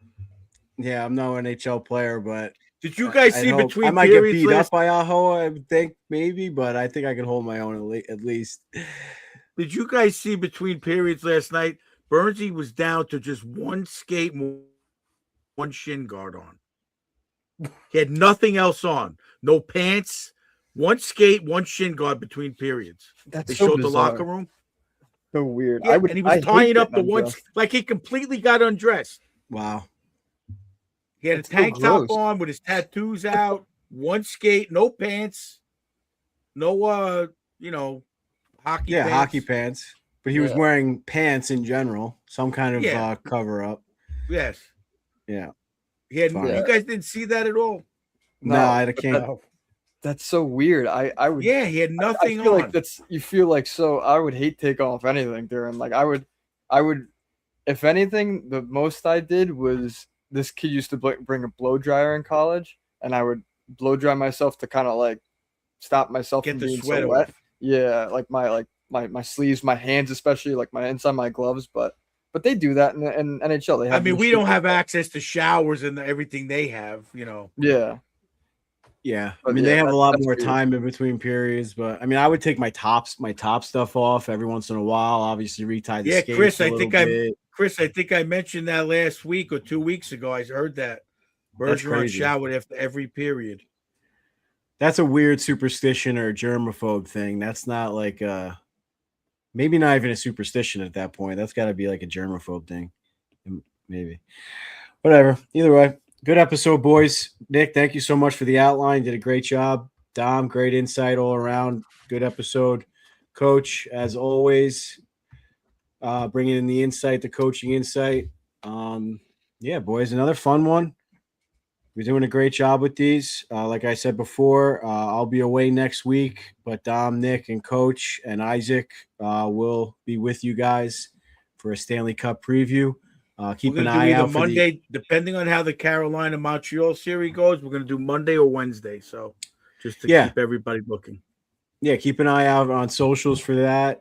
Yeah, I'm no NHL player, but did you guys see between? I might get beat up by Aho, I think maybe, but I think I can hold my own at least. Did you guys see between periods last night? Burnsy was down to just one skate, one shin guard on. He had nothing else on. No pants, one skate, one shin guard between periods. They showed bizarre. The locker room. So weird. Yeah, and he was tying up the one, like he completely got undressed. Wow. He had a tank top on with his tattoos out, one skate, no pants, no hockey pants. Hockey pants. But he was wearing pants in general, some kind of cover up. Yes. Yeah. He had. You guys didn't see that at all? No, I can't. That's so weird. I would. Yeah, he had nothing I feel on. Like you feel like so. I would hate take off anything during. Like I would. If anything, the most I did was this kid used to bring a blow dryer in college, and I would blow dry myself to kind of like stop myself Get from the being sweat so wet. off. Yeah, like my sleeves, my hands, especially like my inside my gloves, but they do that in NHL. They have. I mean, we don't have access to showers and everything they have. Yeah. Yeah, I mean they have a lot more time in between periods, but I mean I would take my top stuff off every once in a while. Obviously, retie the skates. Chris, I think I mentioned that last week or 2 weeks ago. I heard that Bergeron showered after every period. That's a weird superstition or germaphobe thing. That's not like maybe not even a superstition at that point. That's got to be like a germaphobe thing, maybe. Whatever. Either way. Good episode, boys. Nick, thank you so much for the outline. Did a great job. Dom, great insight all around. Good episode. Coach, as always, bringing in the insight, the coaching insight. Yeah, boys, another fun one. We're doing a great job with these. Like I said before, I'll be away next week, but Dom, Nick, and Coach and Isaac will be with you guys for a Stanley Cup preview. Keep an eye out for Monday, depending on how the Carolina Montreal series goes. We're going to do Monday or Wednesday. So just to keep everybody looking. Yeah, keep an eye out on socials for that.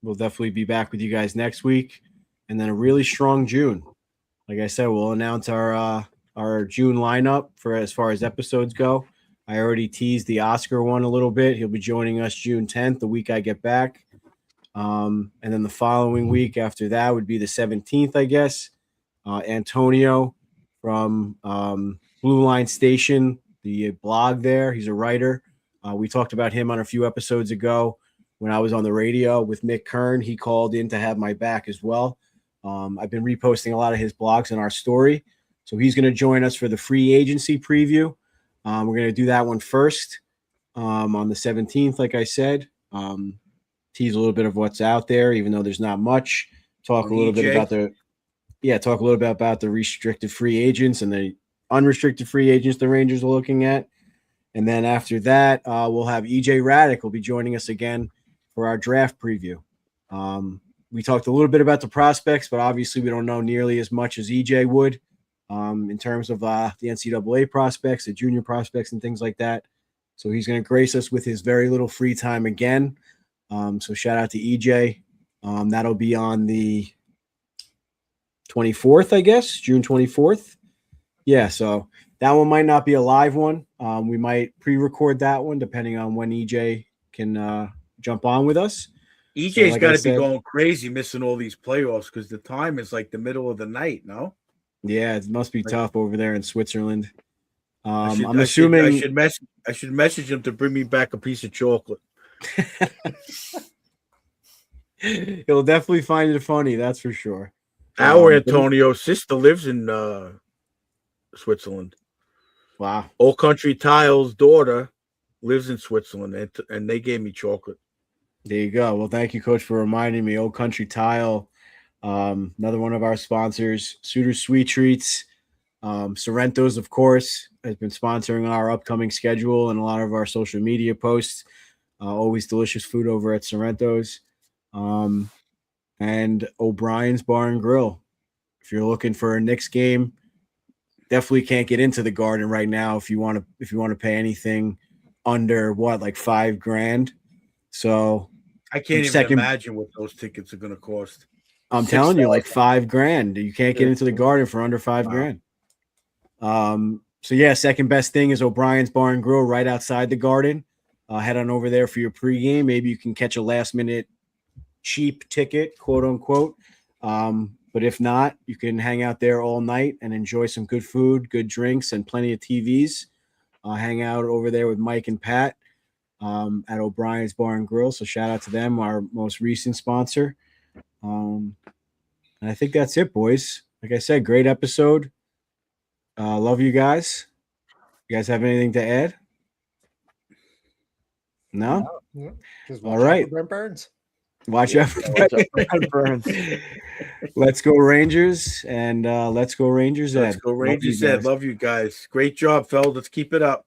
We'll definitely be back with you guys next week. And then a really strong June. Like I said, we'll announce our June lineup for as far as episodes go. I already teased the Oscar one a little bit. He'll be joining us June 10th, the week I get back. And then the following week after that would be the 17th, I guess. Antonio from Blue Line Station, the blog there. He's a writer. We talked about him on a few episodes ago when I was on the radio with Mick Kern. He called in to have my back as well. I've been reposting a lot of his blogs in our story. So he's going to join us for the free agency preview. We're going to do that one first on the 17th, like I said. tease a little bit of what's out there, even though there's not much. Talk a little bit about the restricted free agents and the unrestricted free agents the Rangers are looking at. And then after that, we'll have EJ Radic will be joining us again for our draft preview. We talked a little bit about the prospects, but obviously we don't know nearly as much as EJ would in terms of the NCAA prospects, the junior prospects, and things like that. So he's going to grace us with his very little free time again. So shout out to EJ. That'll be on the 24th, I guess, June 24th. Yeah, so that one might not be a live one. We might pre-record that one depending on when EJ can jump on with us. EJ's got to be going crazy missing all these playoffs because the time is like the middle of the night, no? Yeah, it must be tough over there in Switzerland. I'm assuming I should message him to bring me back a piece of chocolate. He'll definitely find it funny, that's for sure. Our Antonio's sister lives in Switzerland. Wow. Old Country Tile's daughter lives in Switzerland, and they gave me chocolate. There you go. Well, thank you, Coach, for reminding me. Old Country Tile, another one of our sponsors. Suter's Sweet Treats, Sorrento's, of course, has been sponsoring our upcoming schedule and a lot of our social media posts. Always delicious food over at Sorrento's. And O'Brien's Bar and Grill. If you're looking for a Knicks game, definitely can't get into the Garden right now if you want to pay anything under like $5,000. So I can't even imagine what those tickets are going to cost. I'm telling you, like $5,000. You can't get into the Garden for under $5,000. So yeah, second best thing is O'Brien's Bar and Grill right outside the Garden. Head on over there for your pregame. Maybe you can catch a last minute cheap ticket, quote unquote. But if not, you can hang out there all night and enjoy some good food, good drinks, and plenty of TVs. Hang out over there with Mike and Pat at O'Brien's Bar and Grill. So shout out to them, our most recent sponsor. And I think that's it, boys. Like I said, great episode. Love you guys. You guys have anything to add? No? Just all right. Brent Burns. Watch out for Brent Burns. Let's go Rangers, and let's go Rangers Ed. Let's go Rangers Ed. Love you guys. Great job, fellas. Let's keep it up.